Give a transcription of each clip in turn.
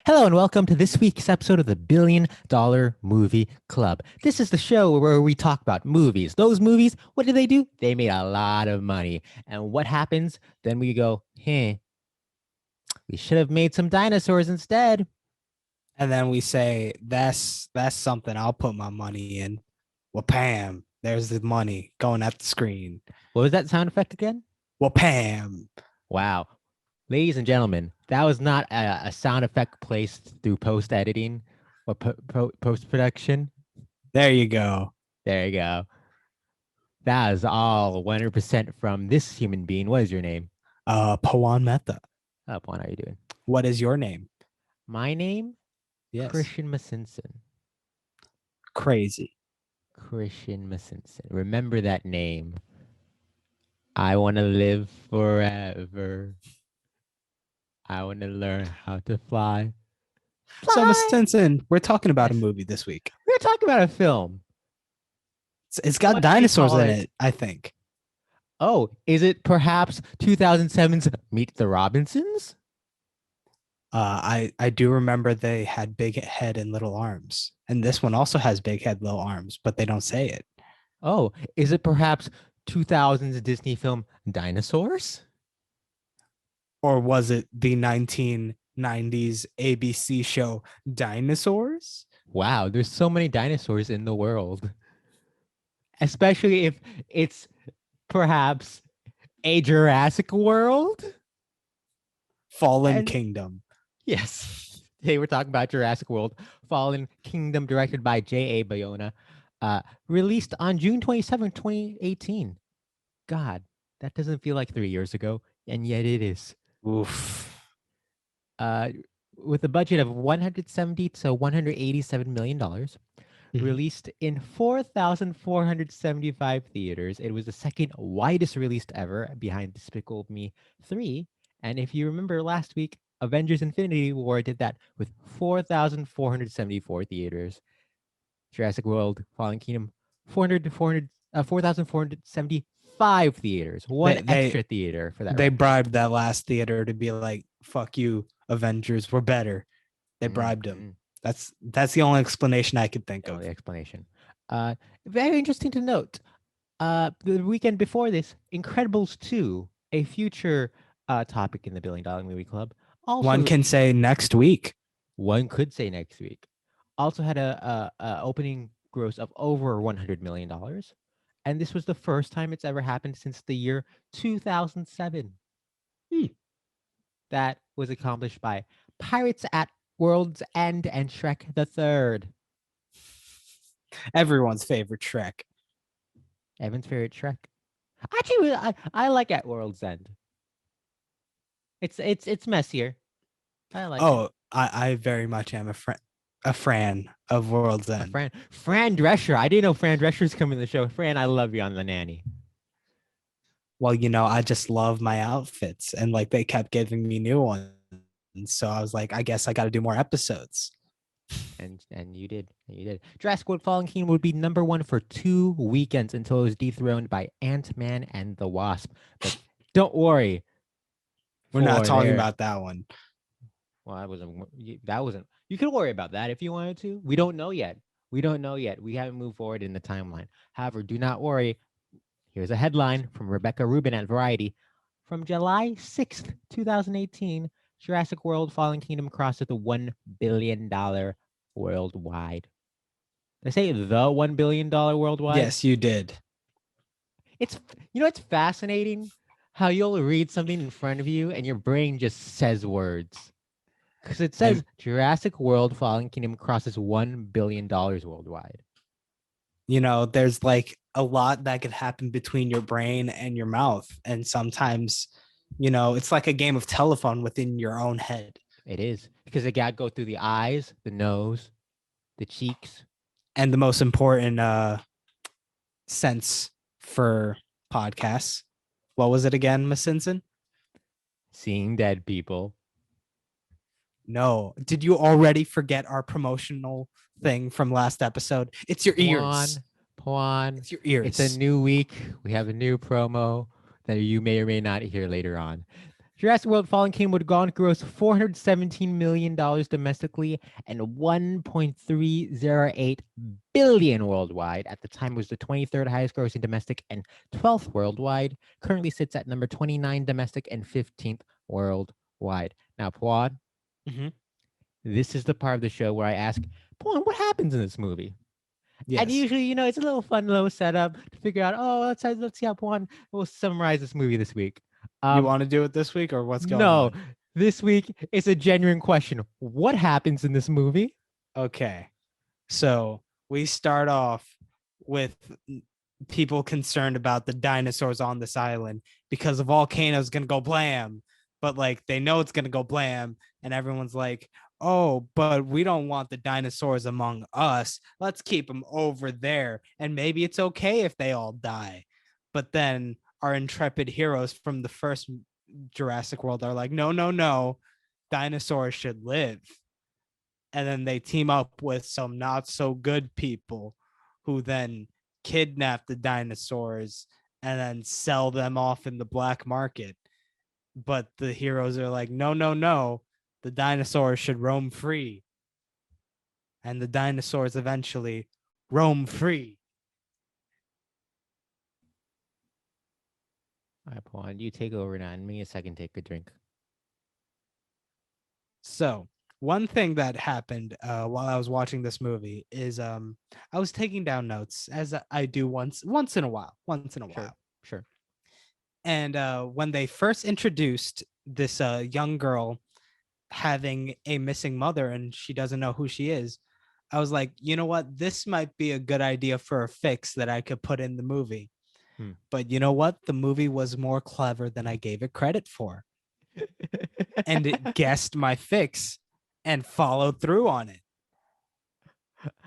Hello and welcome to this week's episode of the $1 Billion Movie Club. This is the show where we talk about movies. Those movies, what do? They made a lot of money. And what happens? Then we go, we should have made some dinosaurs instead. And then we say, that's something I'll put my money in. Well, Pam, there's the money going at the screen. What was that sound effect again? Well, Pam. Wow. Ladies and gentlemen, that was not a sound effect placed through post-editing or post-production. There you go. There you go. That is all 100% from this human being. What is your name? Pawan Mehta. Pawan, how are you doing? What is your name? My name? Yes. Christian Masinson. Crazy. Christian Masinson. Remember that name. I want to live forever. I want to learn how to fly. So, Miss Stinson, we're talking about a movie this week. We're talking about a film. It's got dinosaurs in it, I think. Oh, is it perhaps 2007's Meet the Robinsons? I do remember they had big head and little arms. And this one also has big head, little arms, but they don't say it. Oh, is it perhaps 2000's Disney film Dinosaurs? Or was it the 1990s ABC show Dinosaurs? Wow, there's so many dinosaurs in the world. Especially if it's perhaps a Jurassic World? Fallen Kingdom. Yes. Today we're talking about Jurassic World, Fallen Kingdom, directed by J.A. Bayona, released on June 27, 2018. God, that doesn't feel like 3 years ago, and yet it is. Oof. With a budget of $170 to $187 million, released in 4,475 theaters. It was the second widest released ever, behind Despicable Me 3. And if you remember last week, Avengers Infinity War did that with 4,474 theaters. Jurassic World, Fallen Kingdom, 4,475 theaters. One extra theater for that. They bribed that last theater to be like, fuck you, Avengers, we're better. They bribed them. That's the only explanation I could think of. The explanation. Very interesting to note. The weekend before this, Incredibles 2, a future topic in the $1 Billion Movie Club. Also, one can say next week. One could say next week. Also had a opening gross of over $100 million. And this was the first time it's ever happened since the year 2007. That was accomplished by Pirates at World's End and Shrek the Third. Everyone's favorite Shrek. Evan's favorite Shrek. Actually, I like At World's End. It's messier. I like it. I very much am a fan of World's End. Fran Drescher. I didn't know Fran Drescher's coming to the show. Fran, I love you on The Nanny. Well, I just love my outfits, and like they kept giving me new ones. So I was like, I guess I got to do more episodes. And you did. Jurassic World Fallen Kingdom would be number 1 for 2 weekends until it was dethroned by Ant-Man and the Wasp. But don't worry. We're not talking about that one. Well, that wasn't. You could worry about that if you wanted to. We don't know yet. We haven't moved forward in the timeline. However, do not worry. Here's a headline from Rebecca Rubin at Variety. From July 6th, 2018, Jurassic World Fallen Kingdom crossed the $1 billion worldwide. Did I say the $1 billion worldwide? Yes, you did. It's fascinating how you'll read something in front of you and your brain just says words. Because it says Jurassic World Fallen Kingdom crosses $1 billion worldwide. There's like a lot that could happen between your brain and your mouth. And sometimes, it's like a game of telephone within your own head. It is. Because it got to go through the eyes, the nose, the cheeks. And the most important sense for podcasts. What was it again, Miss Simpson? Seeing dead people. No. Did you already forget our promotional thing from last episode? It's your ears. Pawan. It's your ears. It's a new week. We have a new promo that you may or may not hear later on. Jurassic World Fallen Kingdom would go on to gross $417 million domestically and 1.308 billion worldwide. At the time, it was the 23rd highest grossing domestic and 12th worldwide. Currently sits at number 29 domestic and 15th worldwide. Now, Pawad, Mhm. this is the part of the show where I ask, Pawad, what happens in this movie? And Yes. usually, it's a little fun little setup to figure out, let's see how Pawad will summarize this movie this week. You want to do it this week or what's going No, on? this week it's a genuine question. What happens in this movie? Okay. So we start off with people concerned about the dinosaurs on this island because the volcano's going to go blam. But like they know it's going to go blam. And everyone's like, oh, but we don't want the dinosaurs among us. Let's keep them over there. And maybe it's okay if they all die. But then our intrepid heroes from the first Jurassic World are like, no, no, no. Dinosaurs should live. And then they team up with some not so good people who then kidnap the dinosaurs and then sell them off in the black market. But the heroes are like, no, no, no. The dinosaurs should roam free. And the dinosaurs eventually roam free. All right, Pawan, you take over now. And me a second, take a drink. So one thing that happened while I was watching this movie is I was taking down notes as I do once in a while. Sure. And when they first introduced this young girl having a missing mother and she doesn't know who she is, I was like, you know what? This might be a good idea for a fix that I could put in the movie. But you know what? The movie was more clever than I gave it credit for. And it guessed my fix and followed through on it.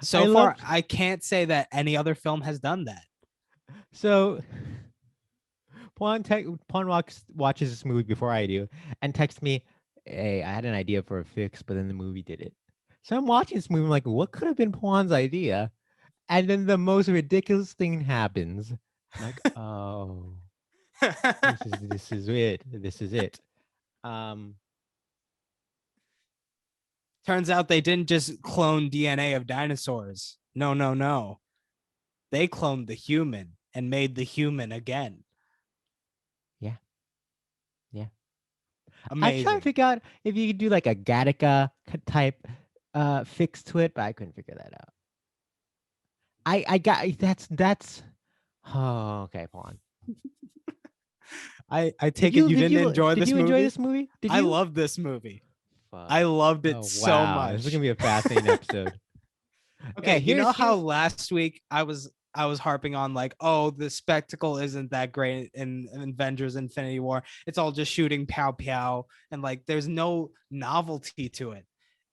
So far, I can't say that any other film has done that. So Pawan watches this movie before I do and texts me, hey, I had an idea for a fix, but then the movie did it. So I'm watching this movie, I'm like, what could have been Pawan's idea? And then the most ridiculous thing happens. I'm like, oh, this is it. This is it. Turns out they didn't just clone DNA of dinosaurs. No, no, no. They cloned the human and made the human again. Yeah. Amazing. I tried to figure out if you could do like a Gattaca type fix to it, but I couldn't figure that out. I got that's oh, okay, Pawan. I take it you didn't enjoy this movie? Did you enjoy this movie? I love this movie. Fuck. I loved it so much. This is gonna be a fascinating episode. Okay, you know how last week I was harping on like, oh, the spectacle isn't that great in Avengers Infinity War. It's all just shooting pow pow and like there's no novelty to it.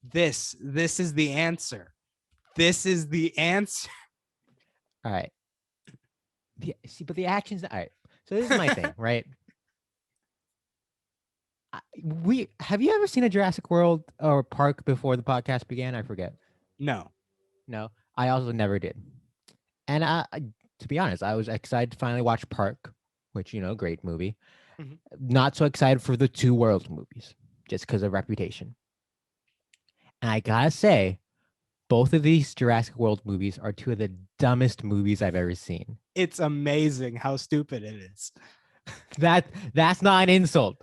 This is the answer. This is the answer. All right. But the actions. All right. So this is my thing, right? Have you ever seen a Jurassic World or Park before the podcast began? I forget. No. I also never did. And to be honest, I was excited to finally watch Park, which great movie. Mm-hmm. Not so excited for the Two Worlds movies, just because of reputation. And I gotta say, both of these Jurassic World movies are two of the dumbest movies I've ever seen. It's amazing how stupid it is. That's not an insult.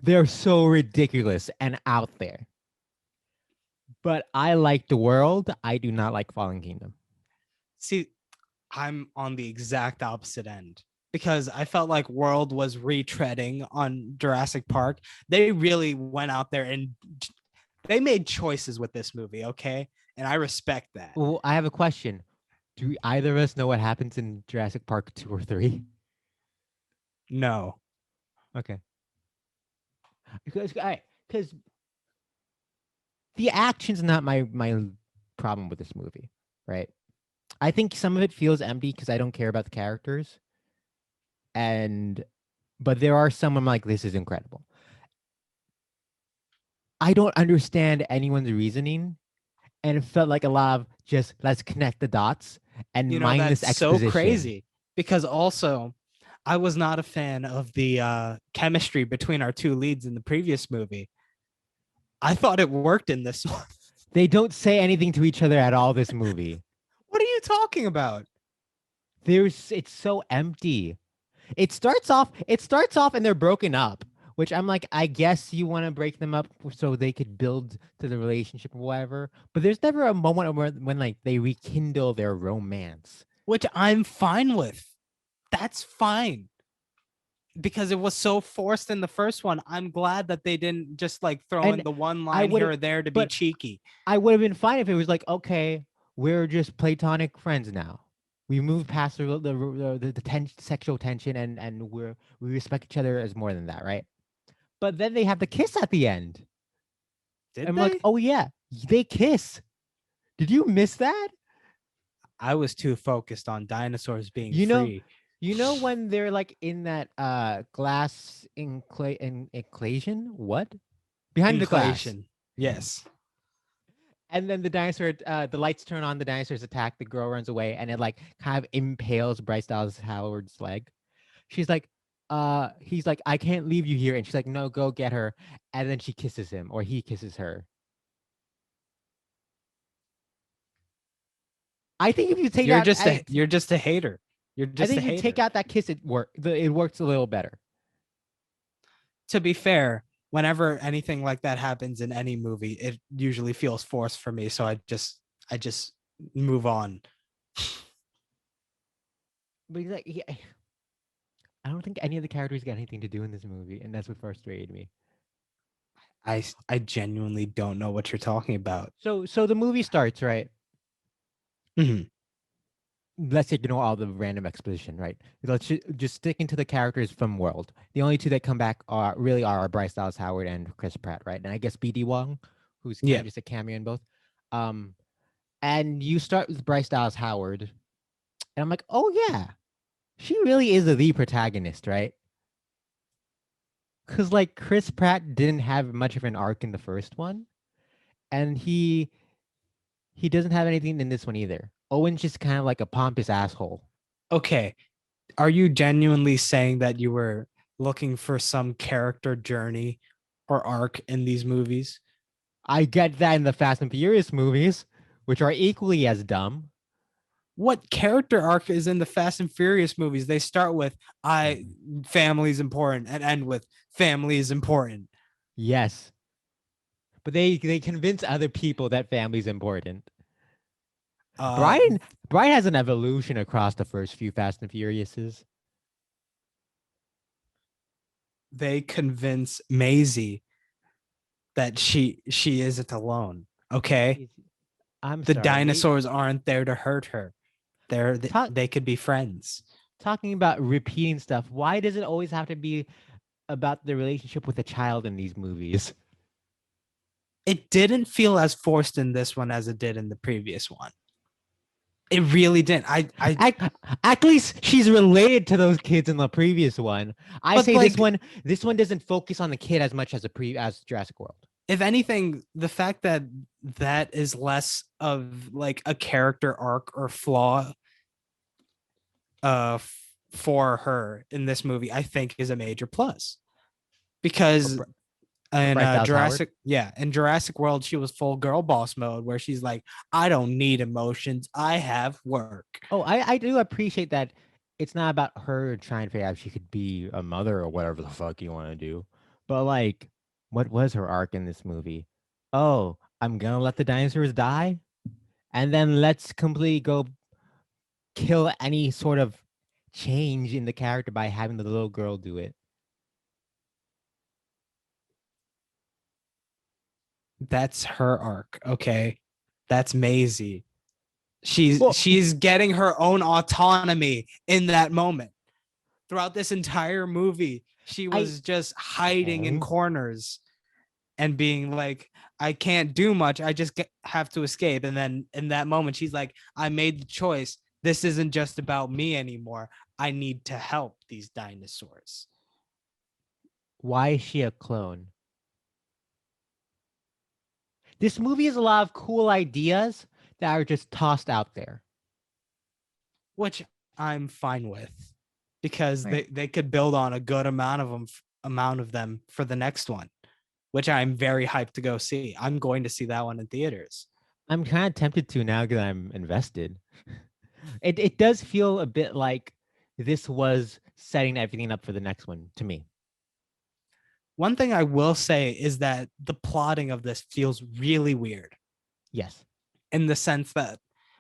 They're so ridiculous and out there. But I like the world. I do not like Fallen Kingdom. See, I'm on the exact opposite end because I felt like World was retreading on Jurassic Park. They really went out there and they made choices with this movie, okay? And I respect that. Well, I have a question. Do either of us know what happens in Jurassic Park 2 or 3? No. Okay. Because the action's not my problem with this movie, right? I think some of it feels empty because I don't care about the characters. But there are some I'm like, this is incredible. I don't understand anyone's reasoning, and it felt like a lot of just let's connect the dots and mindless exposition. So crazy because also I was not a fan of the chemistry between our two leads in the previous movie. I thought it worked in this one. They don't say anything to each other at all this movie. What are you talking about? It's so empty. It starts off and they're broken up, which I'm like, I guess you want to break them up so they could build to the relationship or whatever. But there's never a moment where when like they rekindle their romance. Which I'm fine with. That's fine. Because it was so forced in the first one. I'm glad that they didn't just like throw in And the one I line would, here or there to be but cheeky. I would have been fine if it was like, okay, we're just platonic friends now. We moved past sexual tension and we respect each other as more than that, right? But then they have the kiss at the end. Did I'm like, they? oh yeah, they kiss. Did you miss that? I was too focused on dinosaurs being You know, free. you know when they're like in that glass enclosure? What? Behind the glass. Inclation. Yes. And then the dinosaur, the lights turn on, the dinosaurs attack, the girl runs away, and it like kind of impales Bryce Dallas Howard's leg. She's like, he's like, I can't leave you here. And she's like, no, go get her. And then she kisses him, or he kisses her. I think if you take out, You're just a hater. You're I just a think you take hater. out that kiss, it works a little better. To be fair, whenever anything like that happens in any movie, it usually feels forced for me. So I just move on. But he's like, I don't think any of the characters got anything to do in this movie, and that's what frustrated me. I genuinely don't know what you're talking about. So the movie starts, right? Mhm. Let's ignore all the random exposition, right? Let's just stick into the characters from World. The only two that come back are Bryce Dallas Howard and Chris Pratt, right? And I guess BD Wong, who's kind Yeah. of just a cameo in both. Um, and you start with Bryce Dallas Howard, and I'm like, oh yeah, she really is the protagonist, right? Because like Chris Pratt didn't have much of an arc in the first one, and he doesn't have anything in this one either. Owen's just kind of like a pompous asshole. Okay. Are you genuinely saying that you were looking for some character journey or arc in these movies? I get that in the Fast and Furious movies, which are equally as dumb. What character arc is in the Fast and Furious movies? They start with I family is important and end with family is important. Yes, but they convince other people that family's important. Uh Brian Brian has an evolution across the first few Fast and Furiouses. they convince Maisie that she isn't alone. Okay? I'm The sorry, dinosaurs aren't there to hurt her. talk, They could be friends. talking about repeating stuff. Why does it always have to be about the relationship with a child in these movies? It didn't feel as forced in this one as it did in the previous one. It really didn't. At least she's related to those kids in the previous one. I But say like, this one doesn't focus on the kid as much as as Jurassic World. if anything, the fact that that is less of like a character arc or flaw for her in this movie, I think is a major plus. For, Because for in Bryce Dallas Howard. Jurassic, yeah, in Jurassic World, she was full girl boss mode where she's like, I don't need emotions, I have work. Oh, I do appreciate that it's not about her trying to figure out if she could be a mother or whatever the fuck you want to do. But like, what was her arc in this movie? Oh, I'm gonna let the dinosaurs die, and then let's completely go kill any sort of change in the character by having the little girl do it. That's her arc, okay? That's Maisie. Well, She's getting her own autonomy in that moment. Throughout this entire movie, she I was just hiding in oh, corners and being like, I can't do much. I just have to escape. And then in that moment, she's like, I made the choice. This isn't just about me anymore. I need to help these dinosaurs. why is she a clone? This movie has a lot of cool ideas that are just tossed out there. Which I'm fine with. because Right. they could build on a good amount of them for the next one, which I'm very hyped to go see. I'm going to see that one in theaters. I'm kind of tempted to now because I'm invested. It does feel a bit like this was setting everything up for the next one to me. One thing I will say is that the plotting of this feels really weird Yes. in the sense that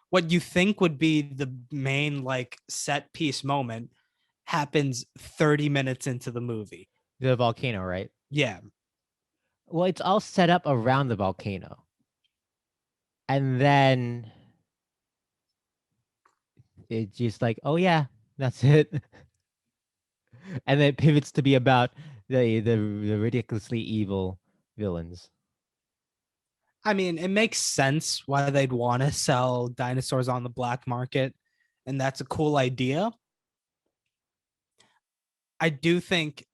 what you think would be the main like set piece moment happens 30 minutes into the movie. The volcano, right? Yeah. Well, it's all set up around the volcano. And then it's just like, oh yeah, that's it. And then it pivots to be about the ridiculously evil villains. I mean, it makes sense why they'd want to sell dinosaurs on the black market, and that's a cool idea. I do think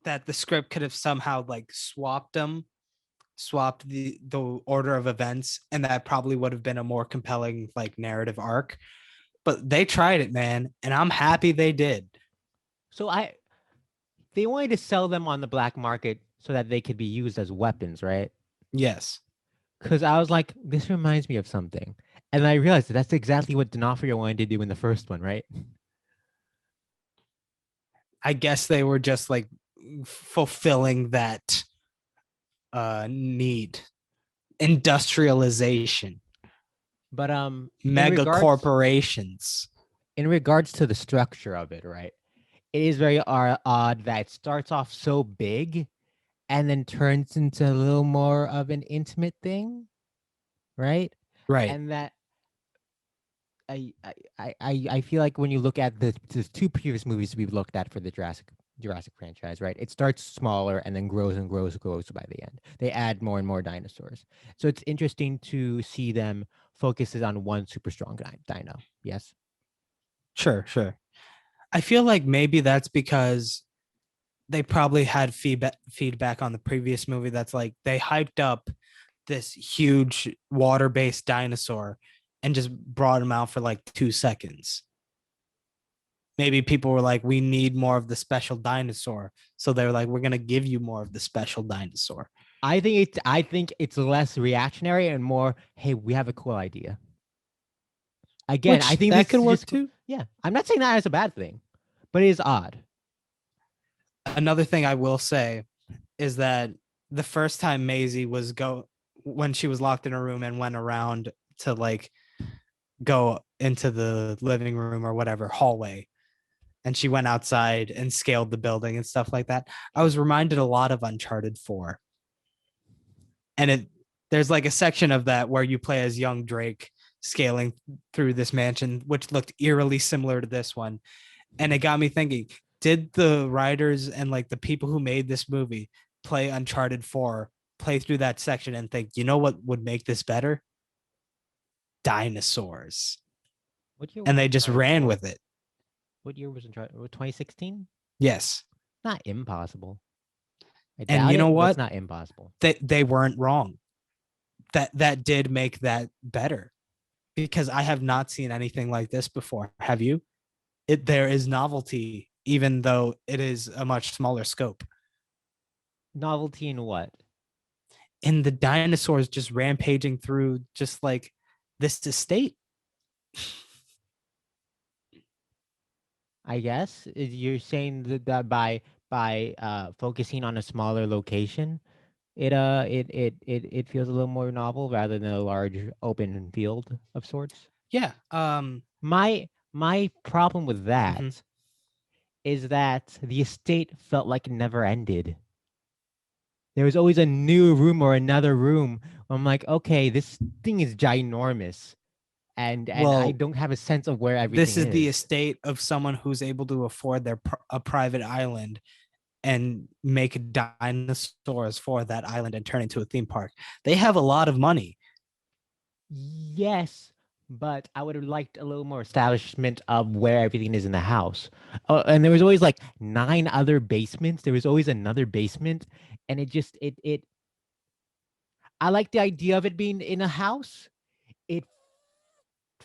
that the script could have somehow like swapped the order of events, and that probably would have been a more compelling like narrative arc. But they tried it, man, and I'm happy they did. So they wanted to sell them on the black market so that they could be used as weapons, right? Yes. Because I was like, this reminds me of something. And I realized that's exactly what D'Onofrio wanted to do in the first one, right? I guess they were just like fulfilling that need. Industrialization, But mega corporations. in regards to the structure of it, right? It is very odd that it starts off so big and then turns into a little more of an intimate thing, right? Right. And that I feel like when you look at the two previous movies we've looked at for the Jurassic franchise, right? It starts smaller and then grows and grows and grows by the end. They add more and more dinosaurs. So it's interesting to see them focuses on one super strong dino. Yes. Sure, sure. I feel like maybe that's because they probably had feedback on the previous movie that's like they hyped up this huge water-based dinosaur and just brought him out for like 2 seconds. Maybe people were like, we need more of the special dinosaur. So they were like, we're gonna give you more of the special dinosaur. I think it's less reactionary and more, hey, we have a cool idea. Again, I Which think that this could is work just too. yeah. I'm not saying that as a bad thing, but it is odd. Another thing I will say is that the first time Maisie was when she was locked in her room and went around to like go into the living room or whatever hallway, and she went outside and scaled the building and stuff like that, I was reminded a lot of Uncharted 4. And there's like a section of that where you play as young Drake scaling through this mansion, which looked eerily similar to this one. And it got me thinking, did the writers and like the people who made this movie play Uncharted 4, play through that section and think, you know what would make this better? Dinosaurs. What year And was they just Uncharted ran 4? with it. What year was Uncharted? 2016? Yes. Not impossible. I And doubt you know it, but it's what? not impossible. They weren't wrong. That did make that better, because I have not seen anything like this before. Have you? There is novelty, even though it is a much smaller scope. Novelty in what? And the dinosaurs just rampaging through just like this estate. I guess you're saying that by focusing on a smaller location, it feels a little more novel rather than a large open field of sorts. Yeah. My problem with Mhm. that is that the estate felt like it never ended. There was always a new room or another room. I'm like, okay, this thing is ginormous, and I Well, don't have a sense of where this everything is the is. estate of someone who's able to afford a private island and make dinosaurs for that island and turn into a theme park. They have a lot of money. Yes, but I would have liked a little more establishment of where everything is in the house. And there was always like nine other basements. There was always another basement, and it just it. I like the idea of it being in a house. It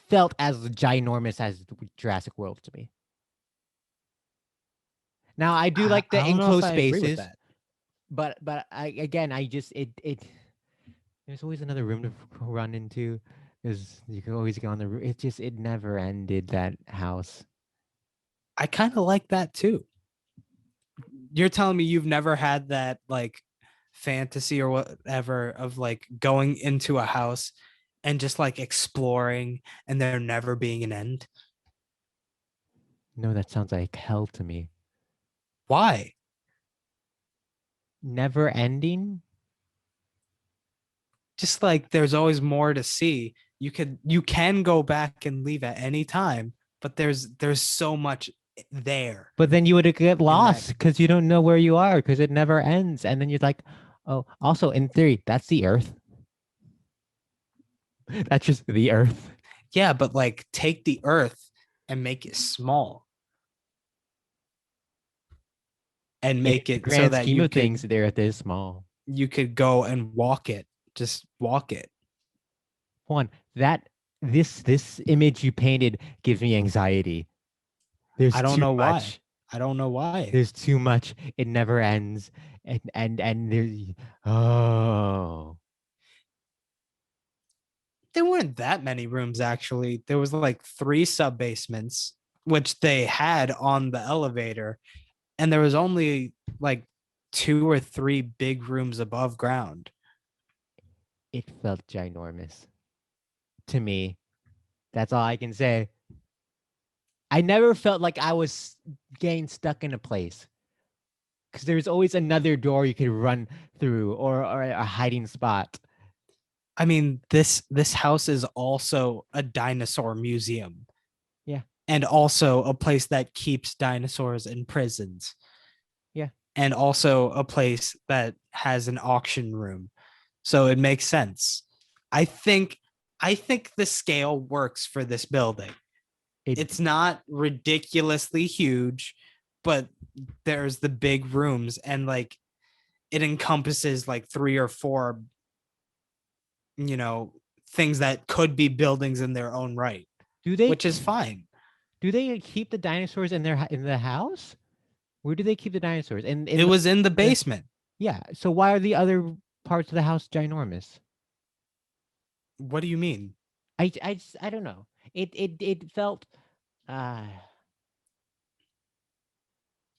felt as ginormous as Jurassic World to me. Now I do like the I don't know if enclosed I agree with spaces, that. but I just it. There's always another room to run into. There's you can always go on the roof. It never ended that house. I kind of like that too. You're telling me you've never had that like fantasy or whatever of like going into a house and just like exploring and there never being an end? No, that sounds like hell to me. Why? Never ending. Just like there's always more to see. You can go back and leave at any time, but there's so much there But then you would get in that. lost because you don't know where you are because it never ends. And then you're like, oh, also in theory, that's the Earth. That's just the Earth. Yeah, but like take the earth and make it small and In make the it so grand that scheme of things, the Earth is small. you could go and walk it. Just walk it. One, that this image you painted gives me anxiety. There's I don't too know why. much. I don't know why. There's too much. It never ends. And there's oh. There weren't that many rooms actually. There was like 3 sub basements, which they had on the elevator, and there was only like 2 or 3 big rooms above ground. It felt ginormous to me. That's all I can say. I never felt like I was getting stuck in a place because there's always another door you could run through or a hiding spot. I mean, this house is also a dinosaur museum Yeah, and also a place that keeps dinosaurs in prisons yeah. and also a place that has an auction room. So it makes sense. I think I think the scale works for this building. It It's not ridiculously huge, but there's the big rooms and like it encompasses like 3 or 4, you know, things that could be buildings in their own right, do they which is fine. do they keep the dinosaurs in in the house? Where do they keep the dinosaurs? It In was in the the basement. yeah. So why are the other parts of the house ginormous? What do you mean? I don't know. It felt uh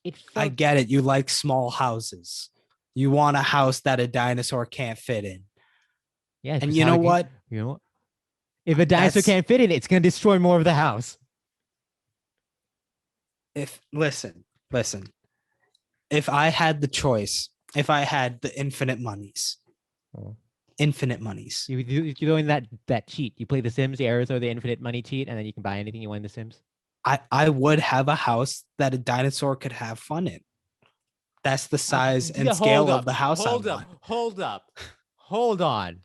it I felt get it. You like small houses. You want a house that a dinosaur can't fit in. yeah, And because you how know it can, what? you know if a dinosaur That's can't fit in, it's gonna destroy more of the house. if listen. If I had the choice, if I had the Oh. infinite monies, You're doing that cheat. You play The Sims, the Arizona, the infinite money cheat, and then you can buy anything you want in The Sims. I would have a house that a dinosaur could have fun in. That's the size and Hold scale of up, the house I hold up, want. hold up, hold on.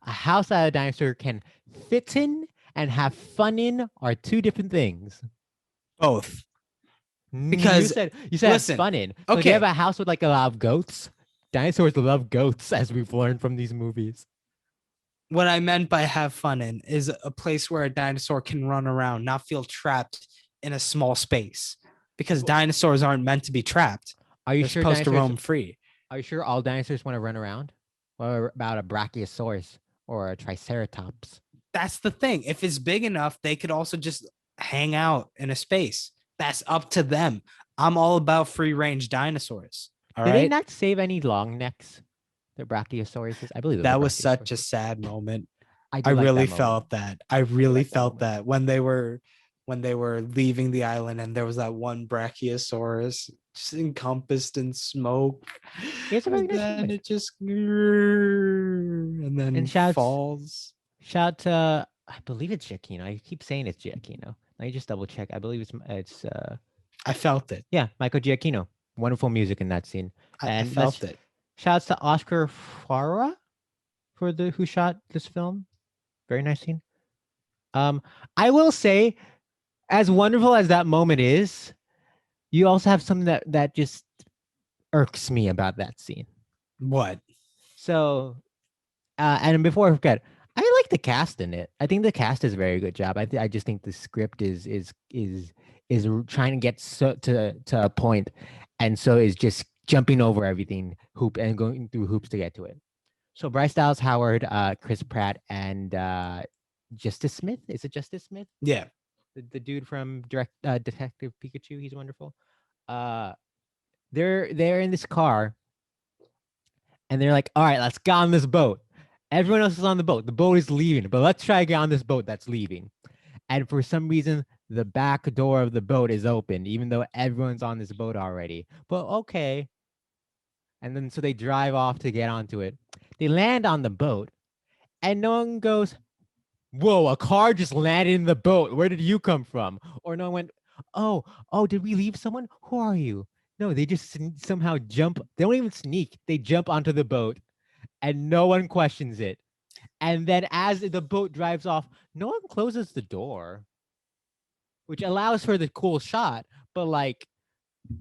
A house that a dinosaur can fit in and have fun in are two different things. Both. You Because said have listen, fun in. So do you have okay, a house with like a lot of goats? Dinosaurs love goats, as we've learned from these movies. what I meant by have fun in is a place where a dinosaur can run around, not feel trapped in a small space. Because dinosaurs aren't meant to be trapped. Are you They're sure supposed to dinosaurs? roam free. Are you sure all dinosaurs want to run around? Or about a brachiosaurus or a triceratops? That's the thing. If it's big enough, they could also just hang out in a space. That's up to them. I'm all about free range dinosaurs. All Did they right. not save any long necks? The brachiosauruses? I believe those are That was such a brachiosauruses. sad moment. I I do like really that moment. felt that. I I do really like that felt moment. that when they were leaving the island and there was that one brachiosaurus just encompassed in smoke. It's a very And nice then moment. it just and then And shouts falls. shout to I believe it's Giacchino. I keep saying it's Giacchino. Let me just double check. I believe it's I felt it. yeah, Michael Giacchino. Wonderful music in that scene. I And felt let's it. shouts to Oscar Farah for the who shot this film. Very nice scene. Um, I will say, as wonderful as that moment is, you also have something that just irks me about that scene. What? So, and before I forget, I like the cast in it. I think the cast is a very good job. I just think the script is trying to get to a point, and so is just jumping over everything hoop and going through hoops to get to it. So Bryce Dallas Howard, Chris Pratt, and Justice Smith. Is it Justice Smith? Yeah. The dude from Detective Pikachu. He's wonderful. Uh, they're in this car, and they're like, "All right, let's get on this boat." Everyone else is on the boat. The boat is leaving, but let's try to get on this boat that's leaving. And for some reason, the back door of the boat is open, even though everyone's on this boat already. But okay. And then so they drive off to get onto it. They land on the boat, and no one goes, "Whoa, a car just landed in the boat. Where did you come from?" Or no one went, "Oh, did we leave someone? Who are you?" No, they just somehow jump. They don't even sneak. They jump onto the boat, and no one questions it. And then as the boat drives off, no one closes the door, which allows for the cool shot. But like,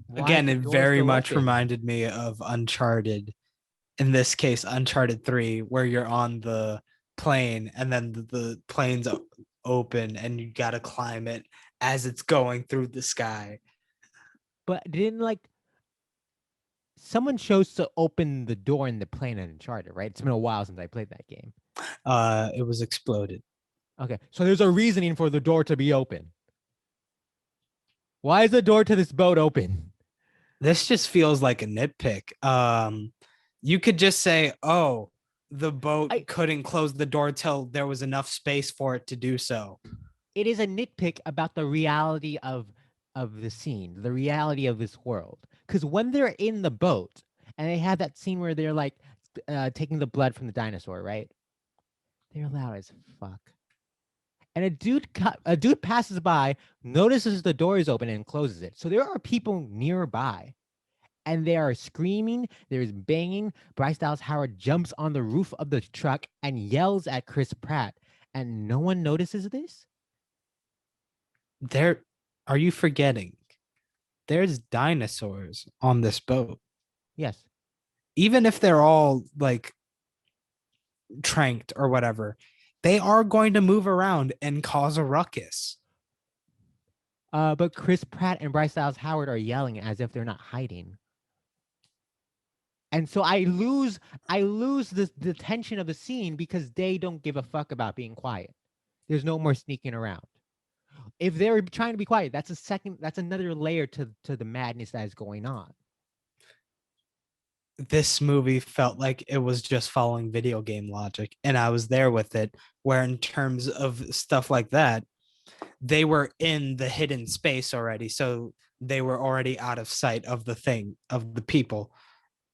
why is Again, the it door very still much open? reminded me of Uncharted. In this case, Uncharted 3, where you're on the plane and then the plane's open and you got to climb it as it's going through the sky. But didn't like someone chose to open the door in the plane in Uncharted, right? It's been a while since I played that game. It was exploded. Okay, so there's a reasoning for the door to be open. Why is the door to this boat open? This just feels like a nitpick. You could just say, "Oh, the boat I couldn't close the door till there was enough space for it to do so." It is a nitpick about the reality of the scene, the reality of this world. Because when they're in the boat and they have that scene where they're like taking the blood from the dinosaur, right? They're loud as fuck. And a dude passes by, notices the door is open and closes it. So there are people nearby, and they are screaming. There's banging. Bryce Dallas Howard jumps on the roof of the truck and yells at Chris Pratt, and no one notices this. There, are you forgetting? There's dinosaurs on this boat. Yes, Even if they're all like tranked or whatever, they are going to move around and cause a ruckus. but Chris Pratt and Bryce Dallas Howard are yelling as if they're not hiding. And so I lose the tension of the scene because they don't give a fuck about being quiet. There's no more sneaking around. If they're trying to be quiet, that's another layer to the madness that is going on. This movie felt like it was just following video game logic, and I was there with it. Where, in terms of stuff like that, they were in the hidden space already. So they were already out of sight of the thing, of the people.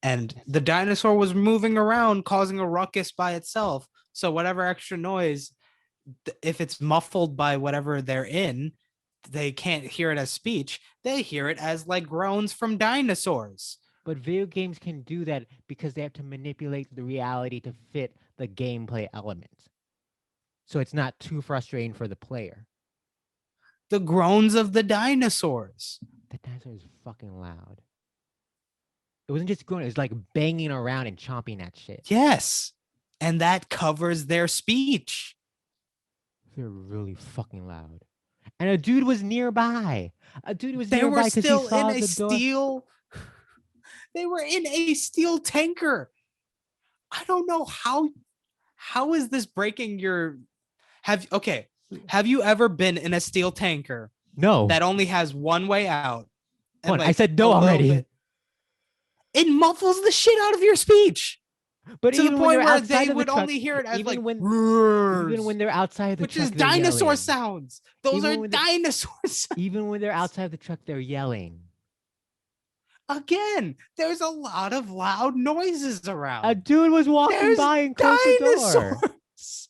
And Yes. the dinosaur was moving around, causing a ruckus by itself. So whatever extra noise, if it's muffled by whatever they're in, they can't hear it as speech. They hear it as like groans from dinosaurs. But video games can do that because they have to manipulate the reality to fit the gameplay elements. So it's not too frustrating for the player. The groans of the dinosaurs. The dinosaur is fucking loud. It wasn't just going, it was like banging around and chomping at shit. Yes. And that covers their speech. They're really fucking loud. And a dude was nearby. A dude was They were nearby because he still in saw a the door. steel. They were in a steel tanker. I don't know how is this breaking your have you ever been in a steel tanker No. that only has one way out Come and on, I like said a no little already. bit? It muffles the shit out of your speech But to the even when they're point where outside they of the would truck, only hear it as like even when even roars, when they're outside of the which truck, is they're dinosaur yelling. sounds. Those Even are when dinosaur sounds. even when they're outside of the truck, they're yelling. Again, there's a lot of loud noises A around. dude was walking There's by and closed the door. dinosaurs.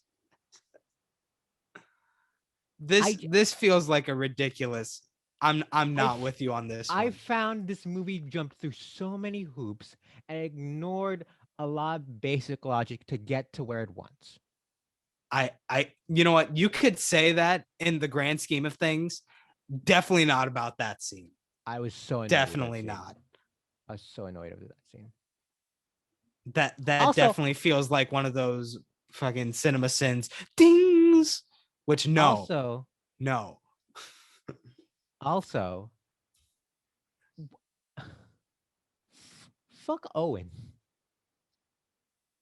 I This feels like a ridiculous. I'm I not with you on this I one. found this movie jumped through so many hoops and ignored a lot of basic logic to get to where it wants. You know what? You could say that in the grand scheme of things. Definitely not about that scene. I was so annoyed with that Definitely scene. not. I was so annoyed with that scene. That Also, definitely feels like one of those fucking cinema sins. Dings. Which no, also, no. also, fuck Owen.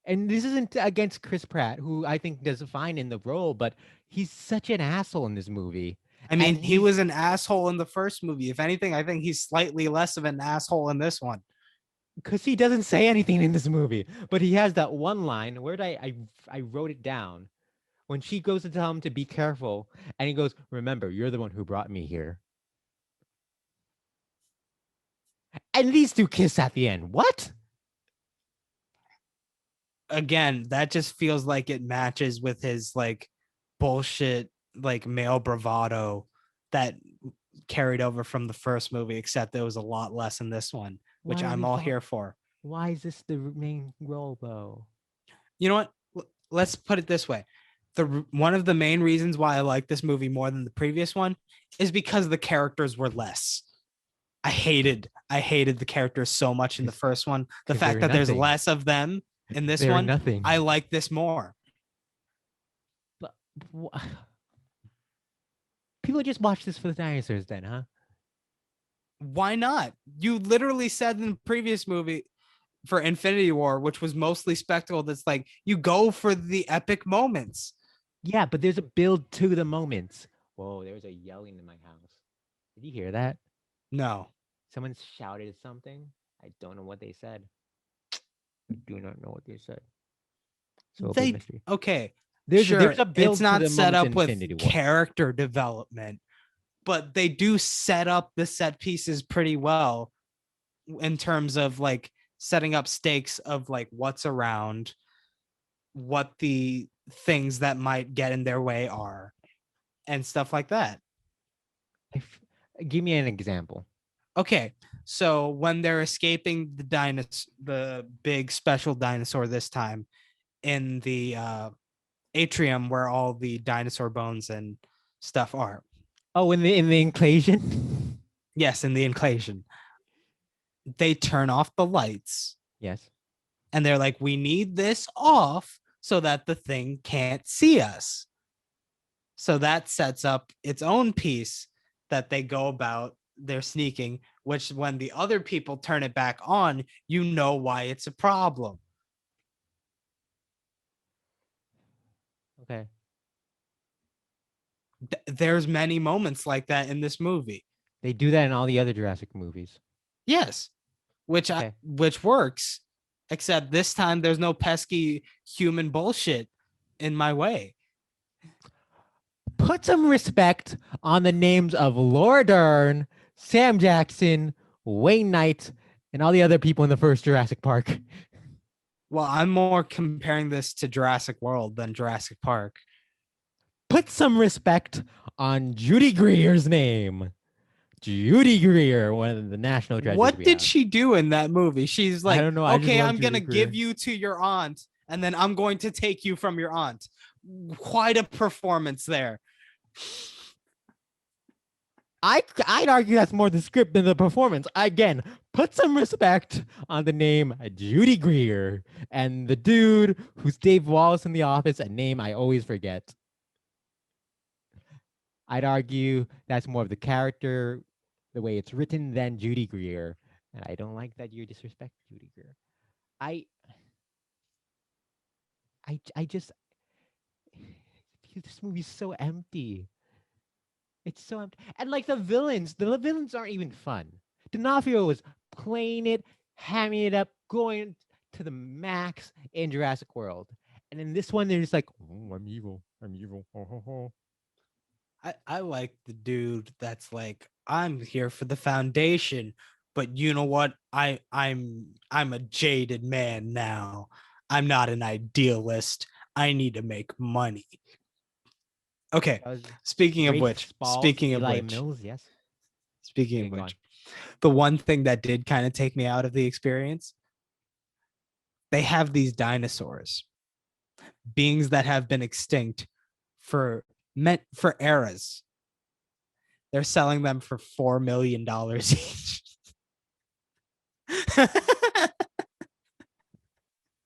And this isn't against Chris Pratt, who I think does fine in the role, but he's such an asshole in this movie. I mean, And he was an asshole in the first movie. If anything, I think he's slightly less of an asshole in this one. because he doesn't say anything in this movie, but he has that one line. Where did I wrote it down when she goes to tell him to be careful, and he goes, "Remember, you're the one who brought me here." And these two kiss at the end. What? Again, that just feels like it matches with his like bullshit, like male bravado that carried over from the first movie, except there was a lot less in this one, which Why are I'm we all fo- here for. Why is this the main role though? You know what? Let's put it this way. One of the main reasons why I like this movie more than the previous one is because the characters were less. I hated the characters so much in the first one. The 'Cause they fact were that there's nothing. less of them in this They were one, nothing. I like this more. But people just watch this for the dinosaurs, then, huh? Why not? You literally said in the previous movie for Infinity War, which was mostly spectacle, that's like you go for the epic moments. Yeah, but there's a build to the moments. Whoa, there was a yelling in my house. Did you hear that? No. Someone shouted something. I don't know what they said. I do not know what they said. So it'll be a mystery. Okay. There's Sure, a build it's to not the set moments up in with Infinity War. character development, but they do set up the set pieces pretty well in terms of like setting up stakes of like what's around, what the things that might get in their way are, and stuff like that. Give me an example. Okay, so when they're escaping the big special dinosaur this time in the atrium where all the dinosaur bones and stuff are. Oh, in the inclusion. Yes, in the inclusion. They turn off the lights. Yes. And they're like, we need this off so that the thing can't see us. So that sets up its own piece that they go about their sneaking, which when the other people turn it back on, you know why it's a problem. Okay. There's many moments like that in this movie. They do that in all the other Jurassic movies. Yes, which works, except this time there's no pesky human bullshit in my way. Put some respect on the names of Laura Dern, Sam Jackson, Wayne Knight, and all the other people in the first Jurassic Park. Well, I'm more comparing this to Jurassic World than Jurassic Park. Put some respect on Judy Greer's name. Judy Greer, one of the national treasures. What did she do in that movie? She's like, I don't know. Okay, I'm going to give you to your aunt, and then I'm going to take you from your aunt. Quite a performance there. I'd argue that's more the script than the performance. Again, put some respect on the name Judy Greer and the dude who's Dave Wallace in The Office, a name I always forget. I'd argue that's more of the character, the way it's written, than Judy Greer. And I don't like that you disrespect Judy Greer. I just this movie's so empty. It's so empty. And like the villains aren't even fun. D'Onofrio was playing it, hamming it up, going to the max in Jurassic World. And in this one, they're just like, oh, I'm evil. I'm evil. Ho, ho, ho. I like the dude that's like, I'm here for the Foundation, but you know what? I'm a jaded man now. I'm not an idealist. I need to make money. Okay. Speaking of which, Mills, yes. Speaking of which, the one thing that did kind of take me out of the experience, they have these dinosaurs, beings that have been extinct for eras. They're selling them for $4 million each.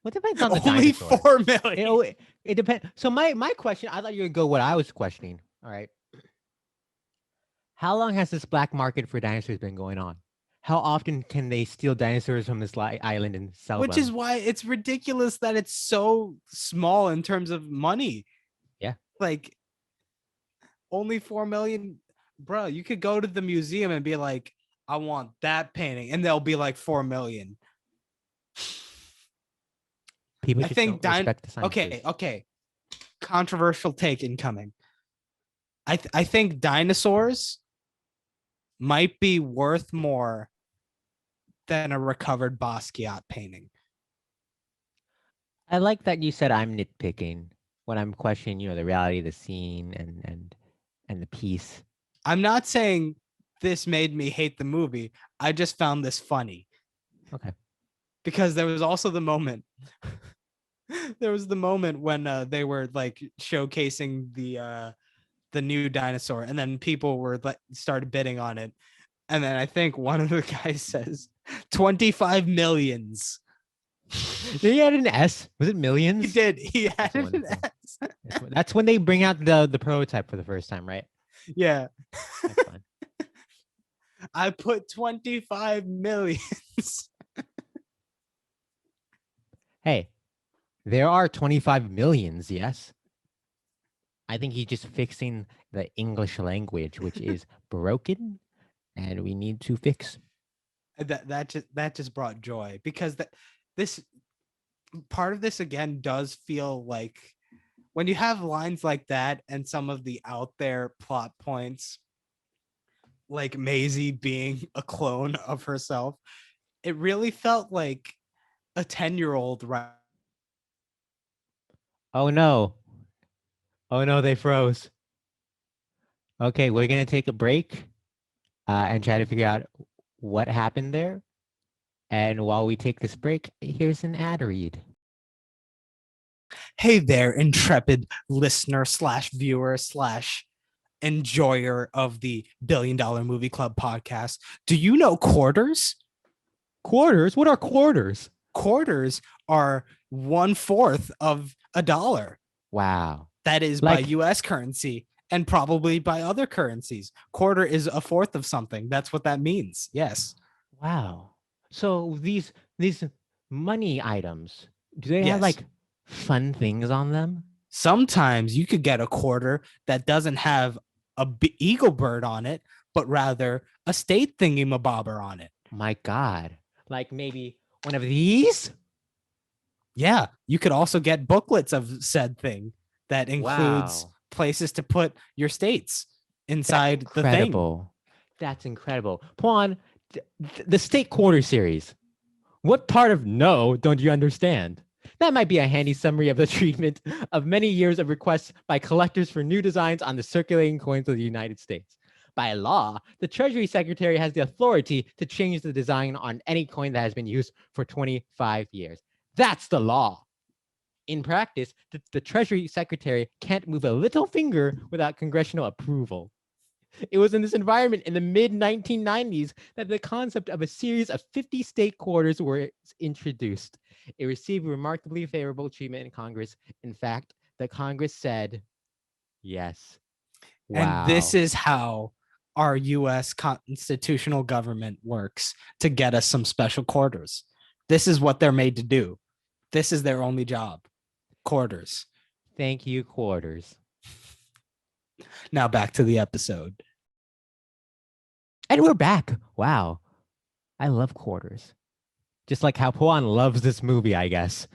What depends on the Only dinosaur? $4 million. It depends. So my question, I thought you would go what I was questioning. All right. How long has this black market for dinosaurs been going on? How often can they steal dinosaurs from this island and sell which is them? why it's ridiculous that it's so small in terms of money. Yeah. Like only 4 million. Bro, you could go to the museum and be like, I want that painting, and they'll be like 4 million. People I just think don't respect the okay, scientists. okay. Controversial take incoming. I think dinosaurs might be worth more than a recovered Basquiat painting. I like that you said I'm nitpicking when I'm questioning, the reality of the scene and the piece. I'm not saying this made me hate the movie. I just found this funny Okay. because there was also the moment there was the moment when they were like showcasing the new dinosaur, and then people were like started bidding on it, and then I think one of the guys says 25 millions. Did he add an S? Was it He millions? did. He That's added an wonderful. S. That's when they bring out the prototype for the first time, right? Yeah. That's fine. I put 25 millions. Hey, there are 25 millions, yes. I think he's just fixing the English language, which is broken, and we need to fix. That just brought joy because this part of this again does feel like when you have lines like that and some of the out there plot points, like Maisie being a clone of herself, it really felt like a 10-year-old, right? Oh no. Oh no, they froze. Okay, we're gonna take a break and try to figure out what happened there. And while we take this break, here's an ad read. Hey there, intrepid listener slash viewer slash enjoyer of the $1 Billion Movie Club podcast. Do you know quarters? Quarters? What are quarters? Quarters are 1/4 of a dollar. Wow. That is by Like, US currency and probably by other currencies. Quarter is a fourth of something. That's what that means. Yes. wow. So these money items, do they have Yes. like fun things on them? Sometimes you could get a quarter that doesn't have a eagle bird on it, but rather a state thingy-mabobber on it. My God. Like maybe one of these? Yeah, you could also get booklets of said thing that includes Wow. places to put your states That's inside the thing. incredible. That's incredible. Puan, the state quarter series. What part of no don't you understand? That might be a handy summary of the treatment of many years of requests by collectors for new designs on the circulating coins of the United States. By law, the Treasury Secretary has the authority to change the design on any coin that has been used for 25 years. That's the law. In practice, the Treasury Secretary can't move a little finger without congressional approval. It was in this environment in the mid 1990s that the concept of a series of 50 state quarters was introduced. It received remarkably favorable treatment in Congress. In fact, the Congress said, yes. And this Wow. is how our US constitutional government works to get us some special quarters. This is what they're made to do. This is their only job. Quarters. Thank you, quarters. Now back to the episode. And we're back. Wow. I love quarters. Just like how Puan loves this movie, I guess.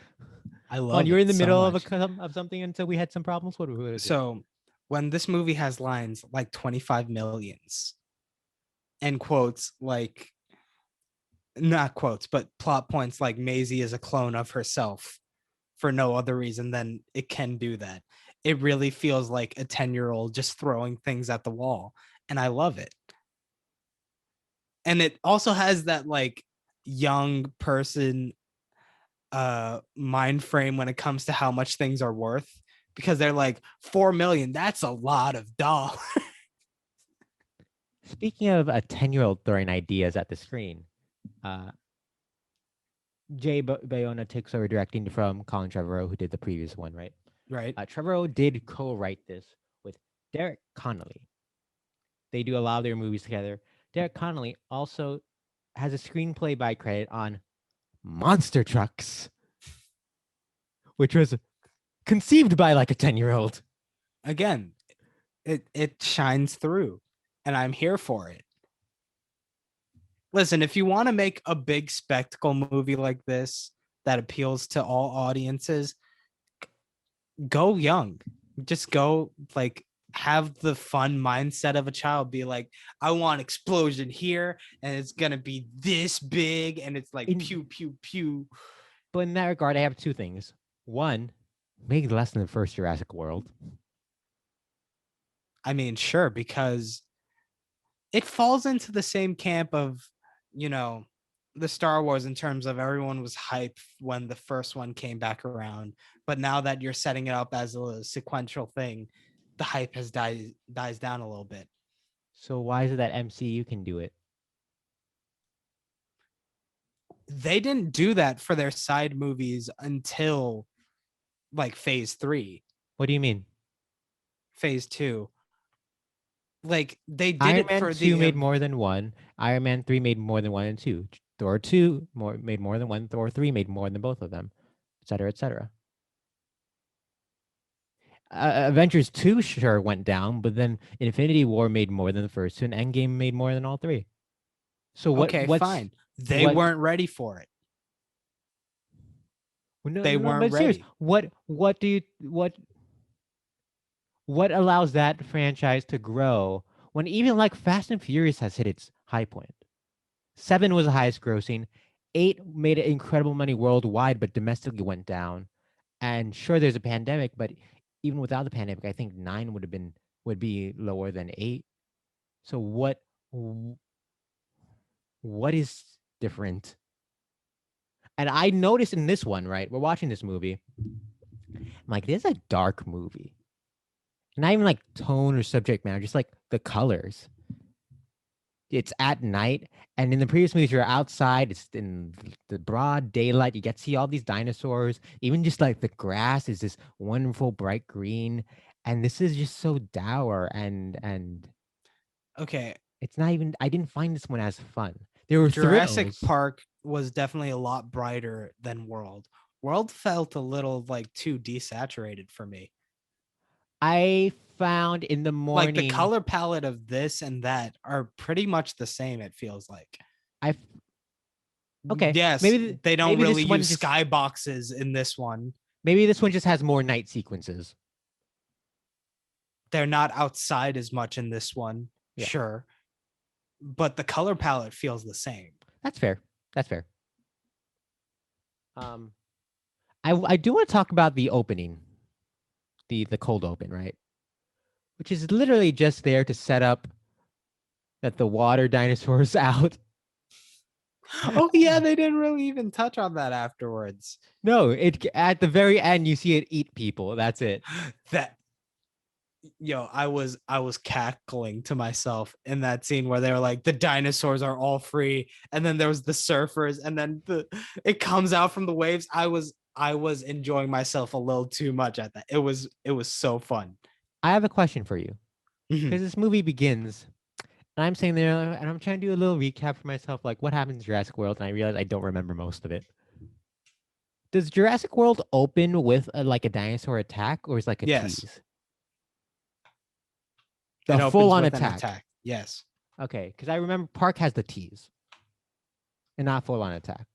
I Puan, love you were it in the so middle of much. of something until we had some problems. What is it? So when this movie has lines like 25 millions and quotes like not quotes, but plot points like Maisie is a clone of herself for no other reason than it can do that. It really feels like a 10-year-old just throwing things at the wall. And I love it. And it also has that like young person mind frame when it comes to how much things are worth because they're like 4 million, that's a lot of dollars. Speaking of a 10-year-old throwing ideas at the screen, uh, Bayona takes over directing from Colin Trevorrow, who did the previous one, right? Right. Trevorrow did co-write this with Derek Connolly. They do a lot of their movies together. Derek Connolly also has a screenplay by credit on Monster Trucks, which was conceived by like a 10-year-old. Again, it shines through, and I'm here for it. Listen, if you want to make a big spectacle movie like this that appeals to all audiences, go young. Just go like have the fun mindset of a child. Be like, I want explosion here, and it's gonna be this big, and it's like In, pew pew pew. but in that regard, I have two things. One, make less than the first Jurassic World. I mean, sure, because it falls into the same camp of, you know, the Star Wars in terms of everyone was hyped when the first one came back around, but now that you're setting it up as a sequential thing, the hype has dies down a little bit. So why is it that MCU can do it? They didn't do that for their side movies until like phase 3, What do you mean? phase 2. Like they did Iron it Man for 2 the made more than one. Iron Man 3 made more than 1 and 2. Thor 2 made more than one. Thor 3 made more than both of them, etc., etc. Avengers 2 sure went down, but then Infinity War made more than the first two, and Endgame made more than all three. So okay, fine. They what weren't ready for it. no, They no, weren't but serious, ready. what allows that franchise to grow when even like Fast and Furious has hit its high point? 7 was the highest grossing. 8 made incredible money worldwide, but domestically went down. And sure, there's a pandemic, but even without the pandemic, I think 9 would be lower than 8. So what is different? And I noticed in this one, right? We're watching this movie. I'm like, this is a dark movie. Not even like tone or subject matter, just like the colors. It's at night, and in the previous movies, you're outside. It's in the broad daylight. You get to see all these dinosaurs. Even just like the grass is this wonderful bright green, and this is just so dour and Okay, it's not even. I didn't find this one as fun. There were Jurassic thrills. Park was definitely a lot brighter than World. World felt a little like too desaturated for me. I found in the Like the morning. color palette of this and that are pretty much the same, it feels like. I okay. Yes, they don't Maybe really this one use just skyboxes in this one. maybe this one just has more night sequences. They're not outside as much in this one, Yeah, sure. But the color palette feels the same. that's fair. That's fair. Um, I do want to talk about the opening, the cold open, right? Which is literally just there to set up that the water dinosaur's out. Oh yeah, they didn't really even touch on that afterwards. No, it at the very end you see it eat people. That's it. That I was cackling to myself in that scene where they were like the dinosaurs are all free, and then there was the surfers, and then it comes out from the waves. I was enjoying myself a little too much at that. It was so fun. I have a question for you Mhm. because this movie begins, and I'm sitting there and I'm trying to do a little recap for myself, like what happens in Jurassic World, and I realize I don't remember most of it. Does Jurassic World open with like a dinosaur attack, or is like a Yes, tease? it The opens full-on with an attack. attack. Yes. Okay, because I remember Park has the tease and not full-on attack.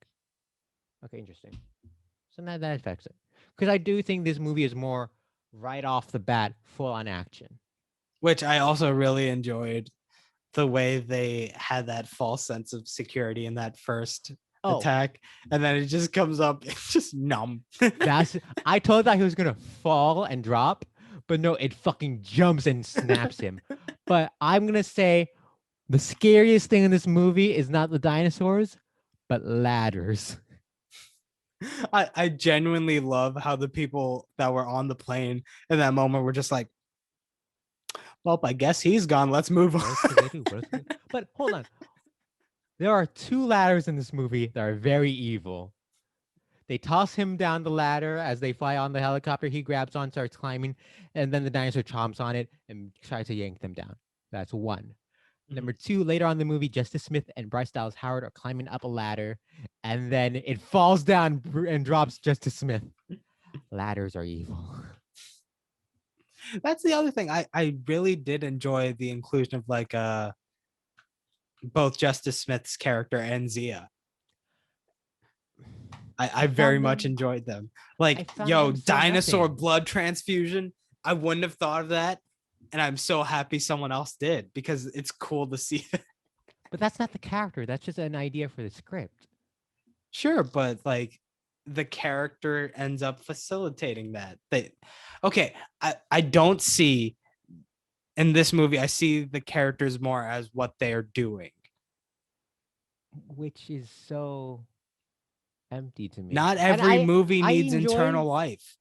Okay, interesting. So that affects it. Because I do think this movie is more right off the bat, full-on action. Which I also really enjoyed the way they had that false sense of security in that first Oh, attack, and then it just comes up, it's just numb. that's I told that he was gonna fall and drop, but no, it fucking jumps and snaps him. But I'm gonna say the scariest thing in this movie is not the dinosaurs, but ladders. I genuinely love how the people that were on the plane in that moment were just like, well, I guess he's gone. Let's move What else could on. they do? What else could they... But hold on. There are 2 ladders in this movie that are very evil. They toss him down the ladder as they fly on the helicopter. He grabs on, starts climbing, and then the dinosaur chomps on it and tries to yank them down. That's one. Number two, later on in the movie, Justice Smith and Bryce Dallas Howard are climbing up a ladder, and then it falls down and drops Justice Smith. Ladders are evil. That's the other thing. I really did enjoy the inclusion of like both Justice Smith's character and Zia. I very much enjoyed them. Like, yo, dinosaur blood transfusion. I wouldn't have thought of that. And I'm so happy someone else did because it's cool to see that. But that's not the character. That's just an idea for the script. Sure, but like the character ends up facilitating that. Okay, I don't see in this movie, I see the characters more as what they are doing. Which is so empty to me. Not every movie needs internal life.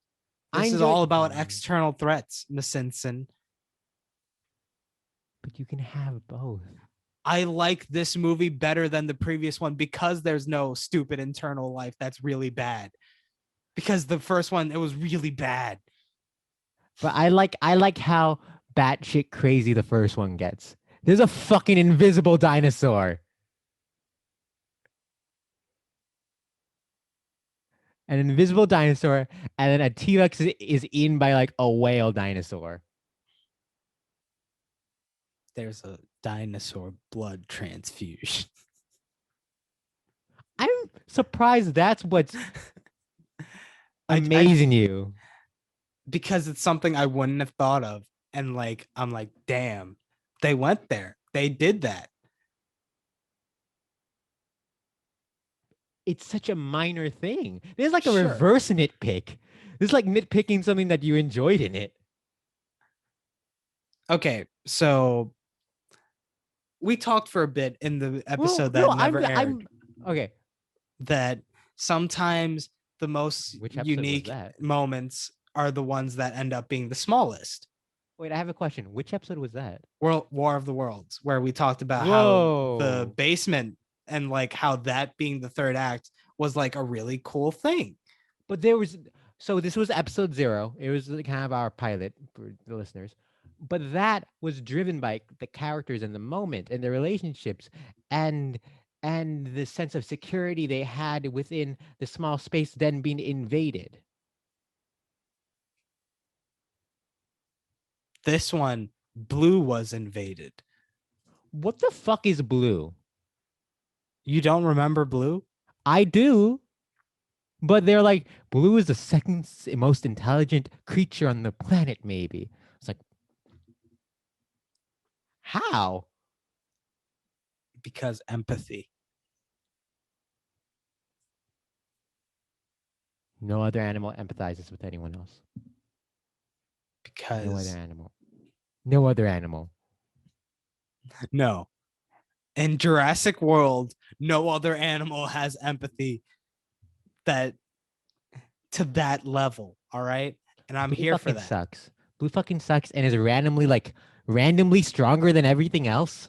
This is all about external threats, Miss Simpson. But you can have both. I like this movie better than the previous one because there's no stupid internal life that's really bad. Because the first one, it was really bad. But I like how batshit crazy the first one gets. There's a fucking invisible dinosaur. An invisible dinosaur, and then a T-Rex is eaten by like a whale dinosaur. There's a dinosaur blood transfusion. I'm surprised that's what's amazing you. Because it's something I wouldn't have thought of. And like, I'm like, damn, they went there. They did that. It's such a minor thing. There's like a reverse nitpick. There's like nitpicking something that you enjoyed in it. Okay, so we talked for a bit in the episode aired. Okay. That sometimes the most unique moments are the ones that end up being the smallest. Wait, I have a question. Which episode was that? War of the Worlds, where we talked about how the basement and like how that being the third act was like a really cool thing. But this was episode 0. It was kind of our pilot for the listeners. But that was driven by the characters and the moment and the relationships and the sense of security they had within the small space then being invaded. This one, Blue was invaded. What the fuck is Blue? You don't remember Blue? I do. But they're like, Blue is the second most intelligent creature on the planet, maybe. It's like, how? Because empathy. No other animal empathizes with anyone else. Because no other animal. No other animal. No. In Jurassic World, no other animal has empathy to that level. All right. And I'm here for that. Sucks. Blue fucking sucks and is randomly stronger than everything else.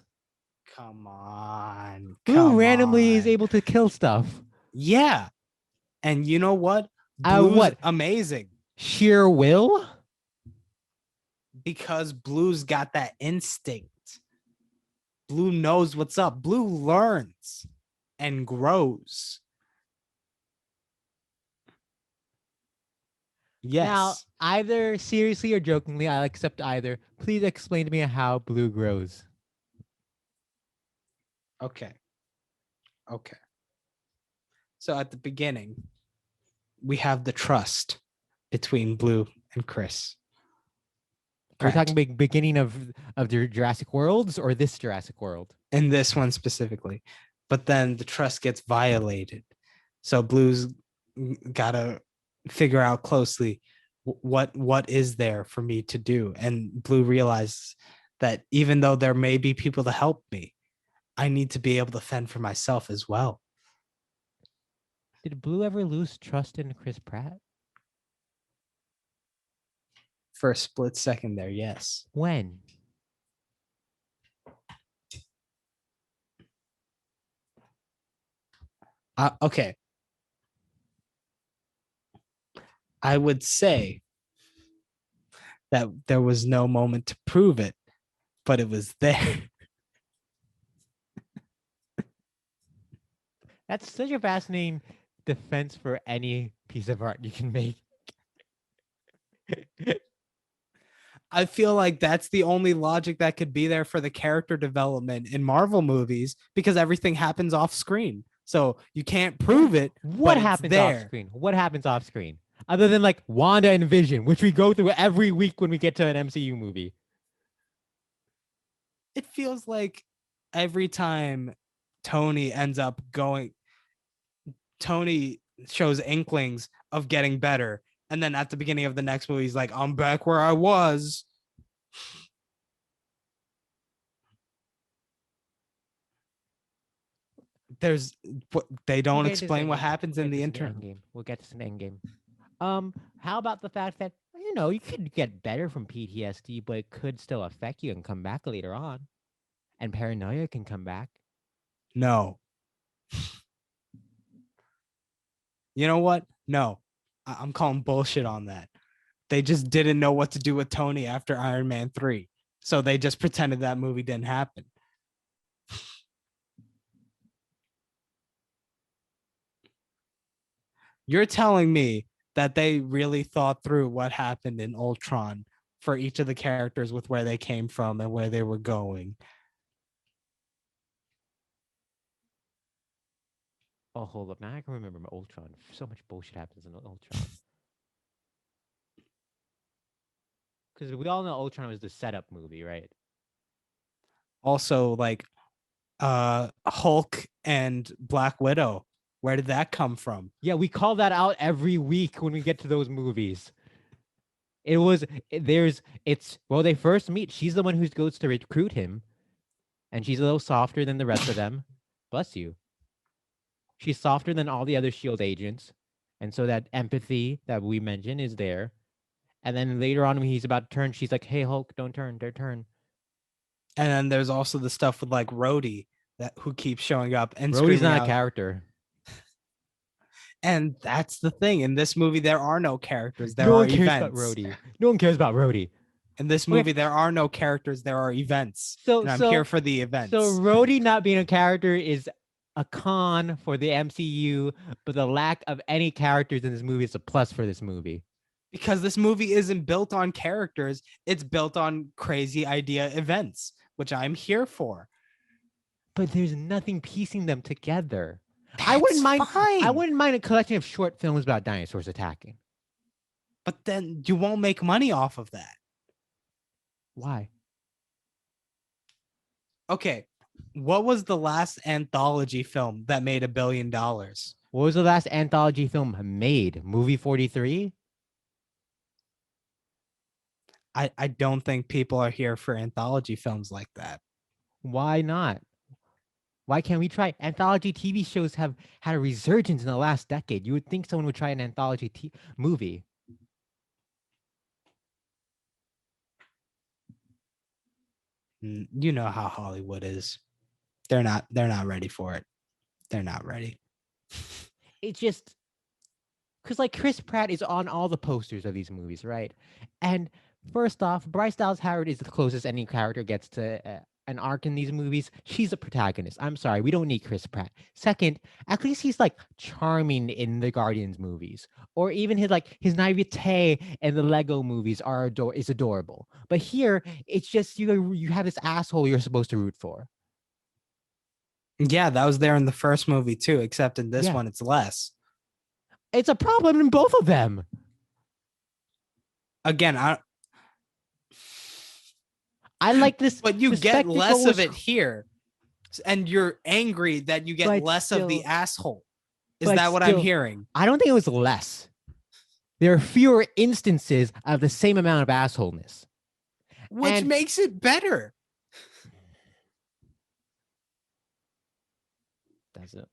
Come on. Blue randomly is able to kill stuff. Yeah. And you know what? Blue's amazing. Sheer will? Because Blue's got that instinct. Blue knows what's up. Blue learns and grows. Yes. Now, either seriously or jokingly, I'll accept either. Please explain to me how Blue grows. Okay. So at the beginning, we have the trust between Blue and Chris. Are we talking beginning of the Jurassic Worlds or this Jurassic World? In this one specifically. But then the trust gets violated. So Blue's got to figure out closely what is there for me to do. And Blue realizes that even though there may be people to help me, I need to be able to fend for myself as well. Did Blue ever lose trust in Chris Pratt? For a split second there, yes. When? Okay. I would say that there was no moment to prove it, but it was there. That's such a fascinating defense for any piece of art you can make. I feel like that's the only logic that could be there for the character development in Marvel movies because everything happens off screen. So you can't prove it, What but it's happens off there. screen? What happens off screen? Other than like Wanda and Vision, which we go through every week when we get to an MCU movie. It feels like every time Tony ends up going, Tony shows inklings of getting better. And then at the beginning of the next movie, he's like, I'm back where I was. There's they We'll don't get into this explain what endgame. happens We'll in get the this in the interim. endgame. We'll get this in the endgame. How about the fact that you could get better from PTSD, but it could still affect you and come back later on, and paranoia can come back. No. You know what? No. I'm calling bullshit on that. They just didn't know what to do with Tony after Iron Man 3. So they just pretended that movie didn't happen. You're telling me that they really thought through what happened in Ultron for each of the characters with where they came from and where they were going. Oh, hold up. Now I can remember my Ultron. So much bullshit happens in Ultron. Because we all know Ultron was the setup movie, right? Also, like Hulk and Black Widow. Where did that come from? Yeah, we call that out every week when we get to those movies. It was there's it's well they first meet. She's the one who goes to recruit him, and she's a little softer than the rest of them. Bless you. She's softer than all the other Shield agents, and so that empathy that we mentioned is there. And then later on, when he's about to turn, she's like, "Hey Hulk, don't turn, don't turn." And then there's also the stuff with like Rhodey that who keeps showing up and Rhodey's screaming not a out. character. And that's the thing. In this movie, there are no characters. There No are one cares about events. Rhodey. No one cares about Rhodey. In this Okay, movie, there are no characters. There are events. so And I'm here so for the so events. Rhodey not being a character is a con for the MCU, but the lack of any characters in this movie is a plus for this movie. Because this movie isn't built on characters, it's built on crazy idea events, which I'm here for. But there's nothing piecing them together. I wouldn't That's mind. I fine. wouldn't mind a collection of short films about dinosaurs attacking. But then you won't make money off of that. Why? Okay. What was the last anthology film that made $1 billion? What was the last anthology film made? Movie 43? I don't think people are here for anthology films like that. Why not? Why can't we try? Anthology TV shows have had a resurgence in the last decade. You would think someone would try an anthology movie. You know how Hollywood is. They're not ready for it. They're not ready. It just because like Chris Pratt is on all the posters of these movies, right? And first off, Bryce Dallas Howard is the closest any character gets to an arc in these movies. She's a protagonist. I'm sorry, we don't need Chris Pratt. Second, at least he's like charming in the Guardians movies, or even his naivete in the Lego movies is adorable. But here, it's just you have this asshole you're supposed to root for. Yeah, that was there in the first movie too, except in this Yeah, one it's less. it's a problem in both of them. Again, I like this. but you The get spectacle less of was it here. And you're angry that you get but less of the still, asshole. Is but that what I'm still, hearing? I don't think it was less. There are fewer instances of the same amount of assholeness. Which And makes it better. does it?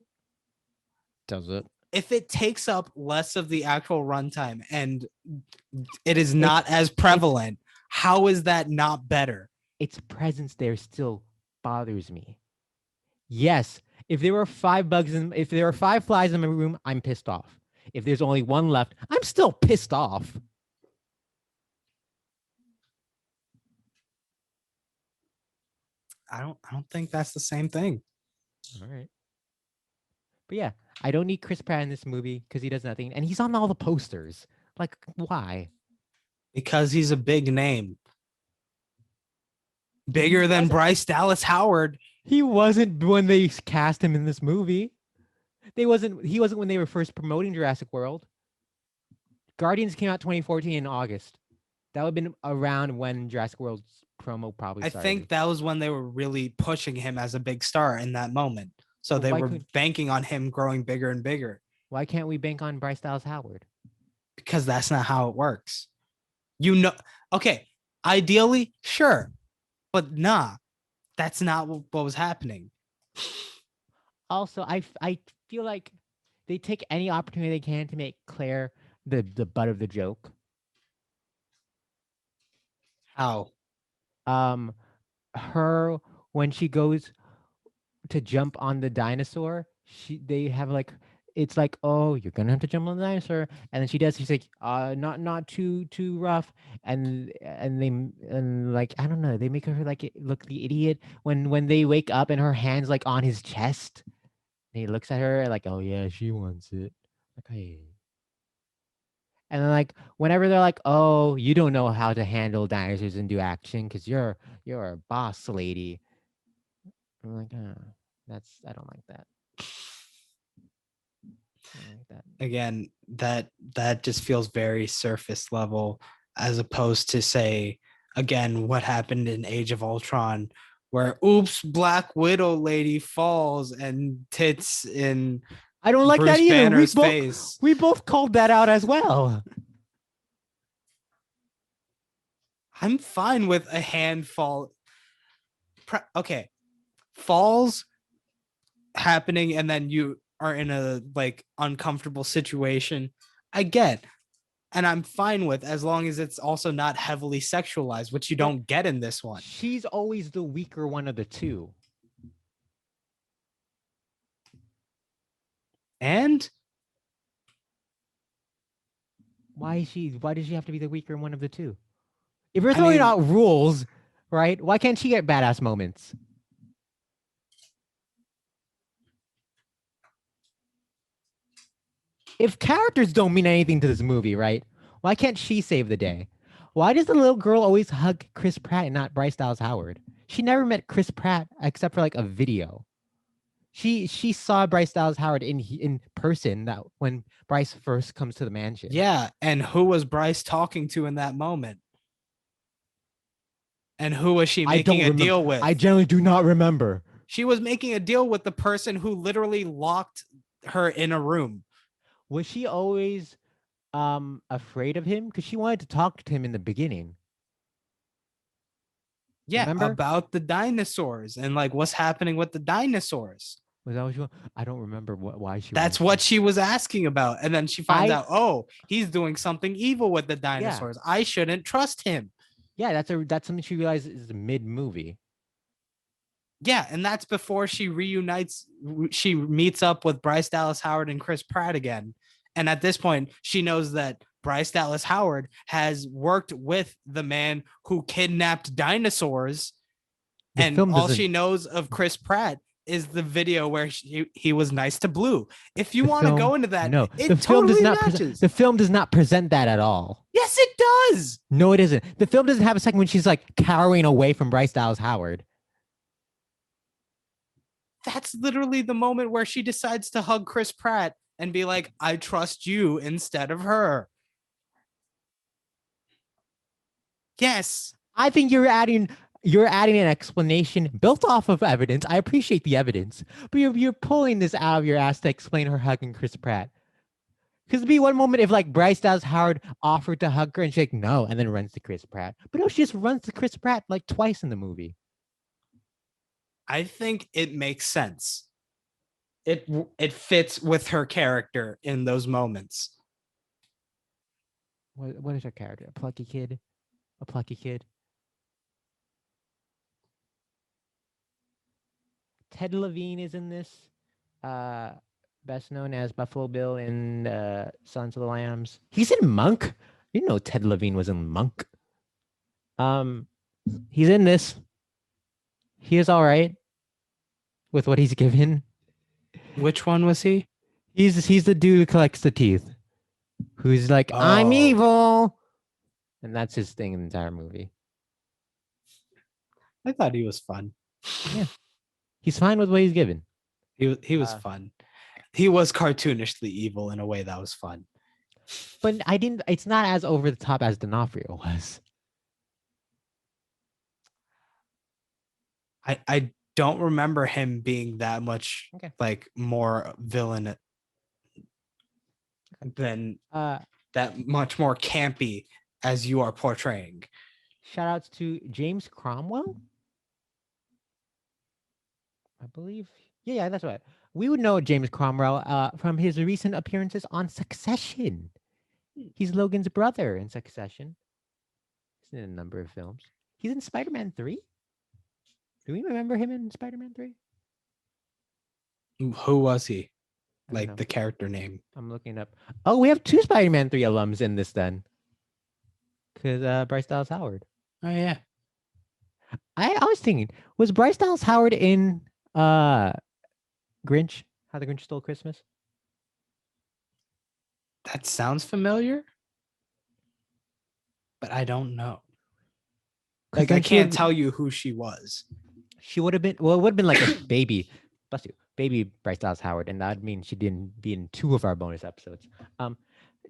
Does it? If it takes up less of the actual runtime and it is It's not as prevalent, how is that not better? its presence there still bothers me. Yes, if there were if there are 5 flies in my room, I'm pissed off. If there's only one left, I'm still pissed off. I don't think that's the same thing. All right. But yeah, I don't need Chris Pratt in this movie because he does nothing, and he's on all the posters. Like, why? Because he's a big name, He bigger than wasn't. Bryce Dallas Howard. He wasn't when they cast him in this movie. They wasn't. He wasn't when they were first promoting Jurassic World. Guardians came out 2014 in August. That would have been around when Jurassic World's promo probably I started. think that was when they were really pushing him as a big star in that moment. So But they were banking on him growing bigger and bigger. why can't we bank on Bryce Dallas Howard? Because that's not how it works. You know, okay, ideally, sure, but nah, that's not what was happening. Also, I feel like they take any opportunity they can to make Claire the butt of the joke. How? Her when she goes to jump on the dinosaur, they have like it's like, oh, you're gonna have to jump on the dinosaur, and then she does. She's like, not too rough, and like I don't know, they make her like look the idiot when they wake up and her hands like on his chest. And he looks at her like, oh yeah, she wants it. Like, hey. And then like whenever they're like, oh, you don't know how to handle dinosaurs and do action because you're a boss lady. I'm like, I don't like that. I don't like that. Again, that just feels very surface level, as opposed to, say, again, what happened in Age of Ultron, where oops, Black Widow lady falls and tits in I don't like that Bruce either. Banner's face. We both called that out as well. I'm fine with a hand fall. Okay, falls happening and then you are in a like uncomfortable situation. I get, and I'm fine with, as long as it's also not heavily sexualized, which you But don't get in this one. she's always the weaker one of the two. And Why does she have to be the weaker one of the two? If you're I throwing mean, out rules, right? Why can't she get badass moments? If characters don't mean anything to this movie, right? Why can't she save the day? Why does the little girl always hug Chris Pratt and not Bryce Dallas Howard? She never met Chris Pratt except for like a video. She saw Bryce Dallas Howard in person that when Bryce first comes to the mansion. yeah, and who was Bryce talking to in that moment? And who was she making a deal with? I generally do not remember. She was making a deal with the person who literally locked her in a room. Was she always afraid of him? Because she wanted to talk to him in the beginning. Yeah, Remember? about the dinosaurs and like what's happening with the dinosaurs. Was that what she? I don't remember why she. That's what she was asking about. And then she finds out, oh, he's doing something evil with the dinosaurs. Yeah. I shouldn't trust him. Yeah, that's something she realizes is mid movie. Yeah, and that's before she reunites. She meets up with Bryce Dallas Howard and Chris Pratt again. And at this point, she knows that Bryce Dallas Howard has worked with the man who kidnapped dinosaurs. And all she knows of Chris Pratt is the video where he was nice to Blue. If you want to go into that, no, it totally matches. The film does not present that at all. Yes, it does. No, it isn't. The film doesn't have a second when she's like cowering away from Bryce Dallas Howard. That's literally the moment where she decides to hug Chris Pratt and be like, I trust you instead of her. Yes. I think you're adding an explanation built off of evidence. I appreciate the evidence, but you're pulling this out of your ass to explain her hugging Chris Pratt. Because it'd be one moment if like Bryce Dallas Howard offered to hug her and she's like, no, and then runs to Chris Pratt. But no, she just runs to Chris Pratt like twice in the movie. I think it makes sense. It fits with her character in those moments. What is her character? A plucky kid? A plucky kid? Ted Levine is in this. Best known as Buffalo Bill in Sons of the Lambs. He's in Monk. You know Ted Levine was in Monk. He's in this. He is all right with what he's given. Which one was he? He's the dude who collects the teeth, who's like, I'm Oh. evil, and that's his thing in the entire movie. I thought he was fun. He's fine with what he's given. He was fun. He was cartoonishly evil in a way that was fun. But I didn't. It's not as over the top as D'Onofrio was. I don't remember him being that much Okay. like more villain than that much more campy as you are portraying. Shout outs to James Cromwell. I believe. Yeah, that's right. We would know James Cromwell from his recent appearances on Succession. He's Logan's brother in Succession. He's in a number of films. He's in Spider-Man 3. Do we remember him in Spider-Man 3? Who was he? I don't know. Like the character name. I'm looking up. Oh, we have 2 Spider-Man 3 alums in this then. Because Bryce Dallas Howard. Oh yeah. I was thinking, was Bryce Dallas Howard in Grinch? How the Grinch Stole Christmas? That sounds familiar, but I don't know. Like I can't tell you who she was. She would have been, well, it would have been like a baby, bless you, baby Bryce Dallas Howard, and that would mean she didn't be in 2 of our bonus episodes.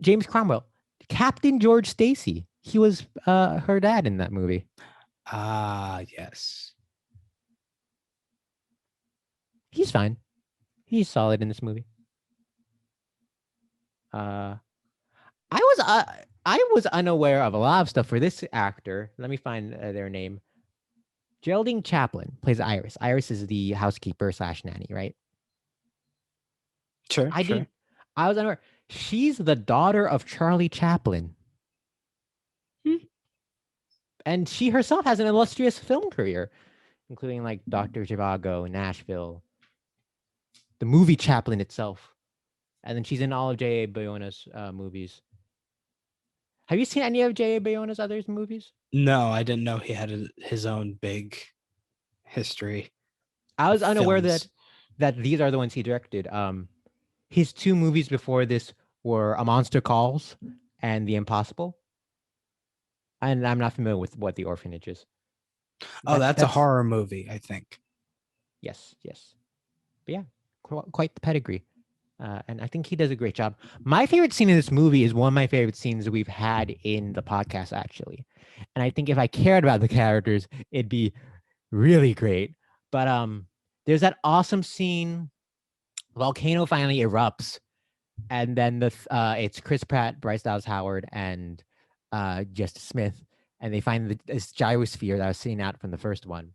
James Cromwell, Captain George Stacy. He was her dad in that movie. Ah, yes. He's fine. He's solid in this movie. I was unaware of a lot of stuff for this actor. Let me find their name. Geraldine Chaplin plays Iris. Iris is the housekeeper / nanny, right? Sure. I was unaware. She's the daughter of Charlie Chaplin. And she herself has an illustrious film career, including like Dr. Zhivago, Nashville, the movie Chaplin itself. And then she's in all of J.A. Bayona's movies. Have you seen any of J.A. Bayona's other movies? No, I didn't know he had his own big history. I was unaware that these are the ones he directed. His 2 movies before this were A Monster Calls and The Impossible. And I'm not familiar with what The Orphanage is. Oh, that's a horror movie, I think. Yes. But yeah, quite the pedigree. And I think he does a great job. My favorite scene in this movie is one of my favorite scenes we've had in the podcast, actually. And I think if I cared about the characters, it'd be really great. But there's that awesome scene. Volcano finally erupts, and then it's Chris Pratt, Bryce Dallas Howard, and Justice Smith, and they find this gyrosphere that was seen out from the first one.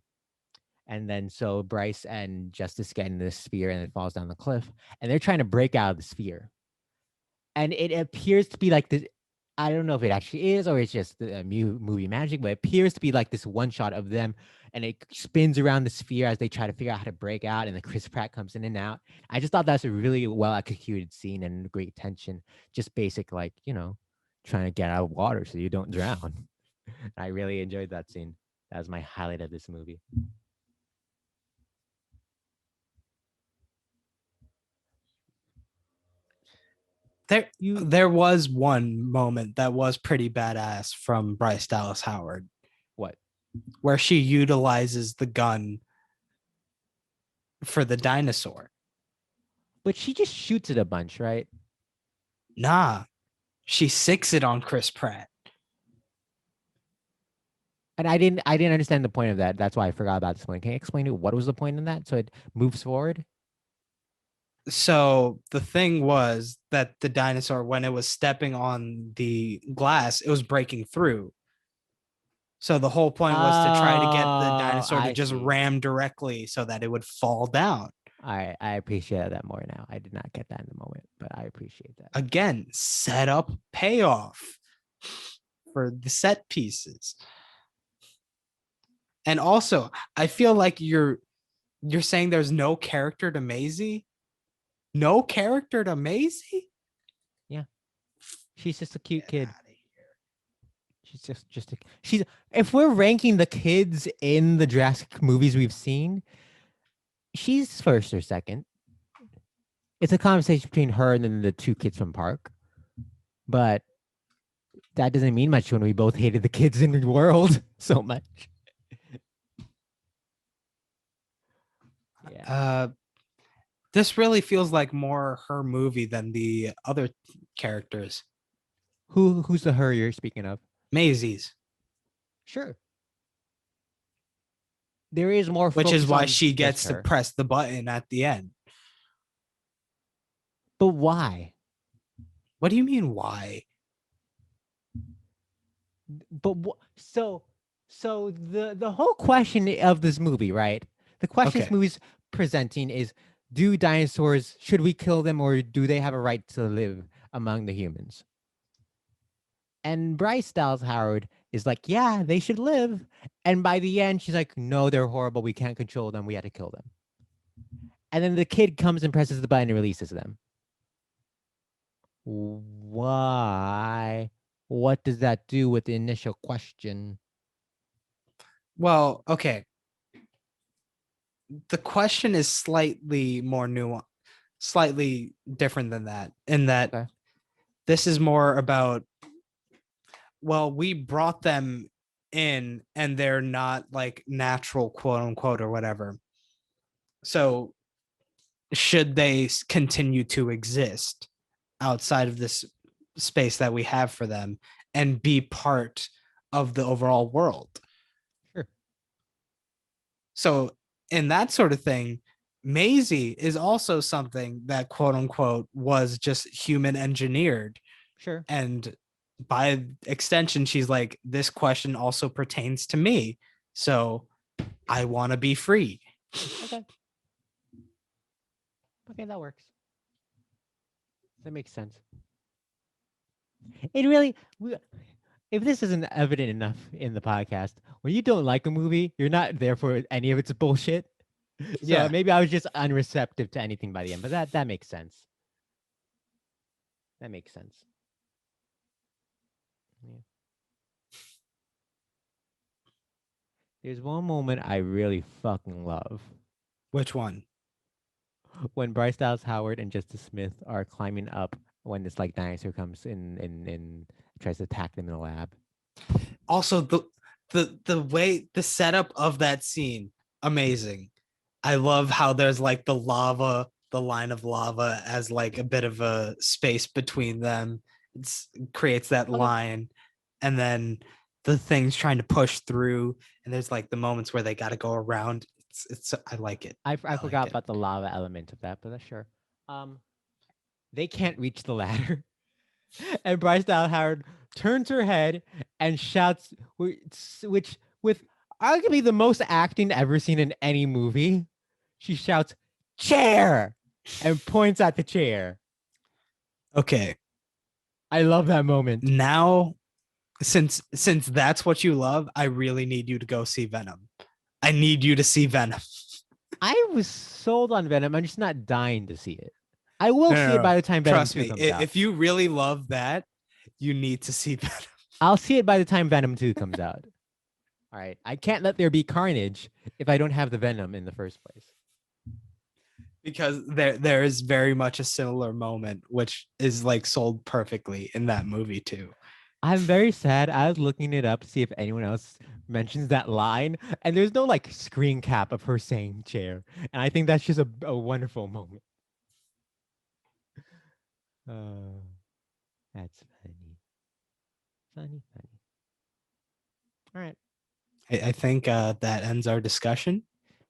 And then so Bryce and Justice get in this sphere, and it falls down the cliff, and they're trying to break out of the sphere. And it appears to be like this. I don't know if it actually is or it's just the movie magic, but it appears to be like this one shot of them, and it spins around the sphere as they try to figure out how to break out, and the Chris Pratt comes in and out. I just thought that's a really well executed scene and great tension. Just basic, like, trying to get out of water so you don't drown. I really enjoyed that scene. That was my highlight of this movie. There was one moment that was pretty badass from Bryce Dallas Howard. What? Where she utilizes the gun for the dinosaur. But she just shoots it a bunch, right? Nah. She sicks it on Chris Pratt. And I didn't understand the point of that. That's why I forgot about this point. Can you explain what was the point in that? So it moves forward? So the thing was that the dinosaur, when it was stepping on the glass, it was breaking through. So the whole point was to try to get the dinosaur to just ram directly so that it would fall down. I appreciate that more now. I did not get that in the moment, but I appreciate that. Again, set up payoff for the set pieces. And also, I feel like you're saying there's no character to Maisie. No character to Maisie? Yeah. She's just a cute kid. She's she's if we're ranking the kids in the Jurassic movies we've seen, she's first or second. It's a conversation between her and then the two kids from Park, but that doesn't mean much when we both hated the kids in the world so much. Yeah. This really feels like more her movie than the other characters. Who's the her you're speaking of? Maisie's, Sure. There is more which is focus why on she just gets to her. press the button at the end. But why? What do you mean why? But so the whole question of this movie, right? The question this Okay. movie's presenting is, do dinosaurs, should we kill them, or do they have a right to live among the humans? And Bryce Dallas Howard is like, yeah, they should live. And by the end, she's like, no, they're horrible. We can't control them. We had to kill them. And then the kid comes and presses the button and releases them. Why? What does that do with the initial question? Well, okay. The question is slightly more nuanced, slightly different than that, in that Okay. this is more about, well, we brought them in and they're not like natural, quote unquote, or whatever. So should they continue to exist outside of this space that we have for them and be part of the overall world? Sure. So in that sort of thing, Maisie is also something that, quote unquote, was just human engineered. Sure. And by extension, she's like, this question also pertains to me. So I want to be free. Okay. Okay, that works. That makes sense. It really, if this isn't evident enough in the podcast, when you don't like a movie, you're not there for any of its bullshit. So Yeah. maybe I was just unreceptive to anything by the end, but that makes sense. That makes sense. Yeah. There's one moment I really fucking love Which one? when Bryce Dallas Howard and Justice Smith are climbing up when this like dinosaur comes in and tries to attack them in the lab. Also, the way the setup of that scene, amazing. I love how there's like the lava, the line of lava as like a bit of a space between them. It creates that Okay. line, and then the thing's trying to push through, and there's like the moments where they got to go around. It's I like it. I like forgot it. about the lava element of that, but that's sure. They can't reach the ladder. And Bryce Dallas Howard turns her head and shouts, which with arguably the most acting ever seen in any movie, she shouts, "Chair!" and points at the chair. Okay, I love that moment. now since that's what you love, I really need you to go see Venom. I need you to see Venom. I was sold on Venom. I'm just not dying to see it. I will see it No. by the time Venom Trust 2 me, comes out. if you really love that, you need to see Venom. I'll see it by the time Venom 2 comes out. All right. I can't let there be carnage if I don't have the Venom in the first place. Because there is very much a similar moment, which is like sold perfectly in that movie too. I'm very sad. I was looking it up to see if anyone else mentions that line, and there's no like screen cap of her saying chair. And I think that's just a wonderful moment. Oh, that's funny. Funny, funny. All right. I think that ends our discussion.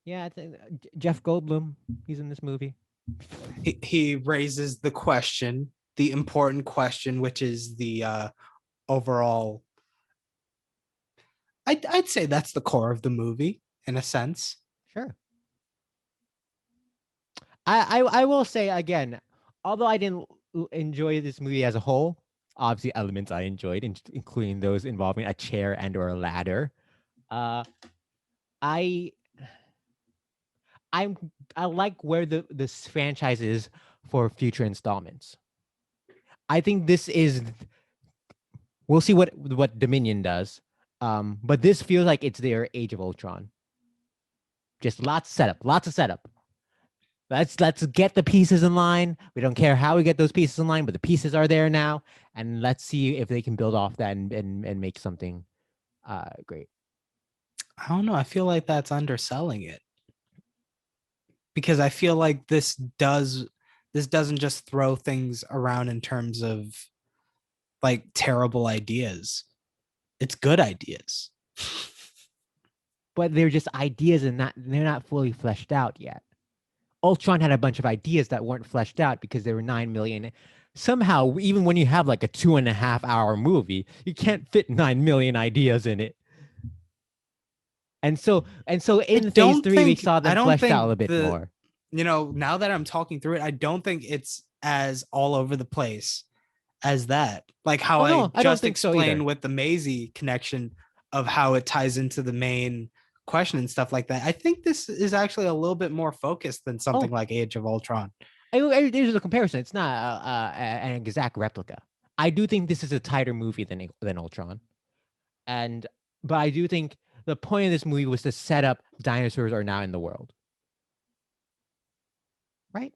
Yeah, I think Jeff Goldblum, he's in this movie. He raises the question, the important question, which is the overall. I'd say that's the core of the movie in a sense. Sure. I will say again, although I didn't enjoy this movie as a whole, obviously elements I enjoyed, including those involving a chair and or a ladder. I I'm I like where this franchise is for future installments. I think this is, we'll see what Dominion does. But this feels like it's their Age of Ultron. Just lots of setup, lots of setup. Let's get the pieces in line. We don't care how we get those pieces in line, but the pieces are there now, and let's see if they can build off that and make something great. I don't know. I feel like that's underselling it because I feel like this doesn't just throw things around in terms of like terrible ideas. It's good ideas. But they're just ideas and they're not fully fleshed out yet. Ultron had a bunch of ideas that weren't fleshed out because they were 9 million. Somehow, even when you have like a 2.5 hour movie, you can't fit 9 million ideas in it. And so in phase three, we saw I them don't fleshed out a little think bit more. now that I'm talking through it, I don't think it's as all over the place as that. Like how Oh I no, I don't just think so either. explained with the Maisie connection of how it ties into the main question and stuff like that. I think this is actually a little bit more focused than something Oh, like Age of Ultron. there's a comparison. It's not an exact replica. I do think this is a tighter movie than Ultron, and but I do think the point of this movie was to set up dinosaurs are now in the world, right?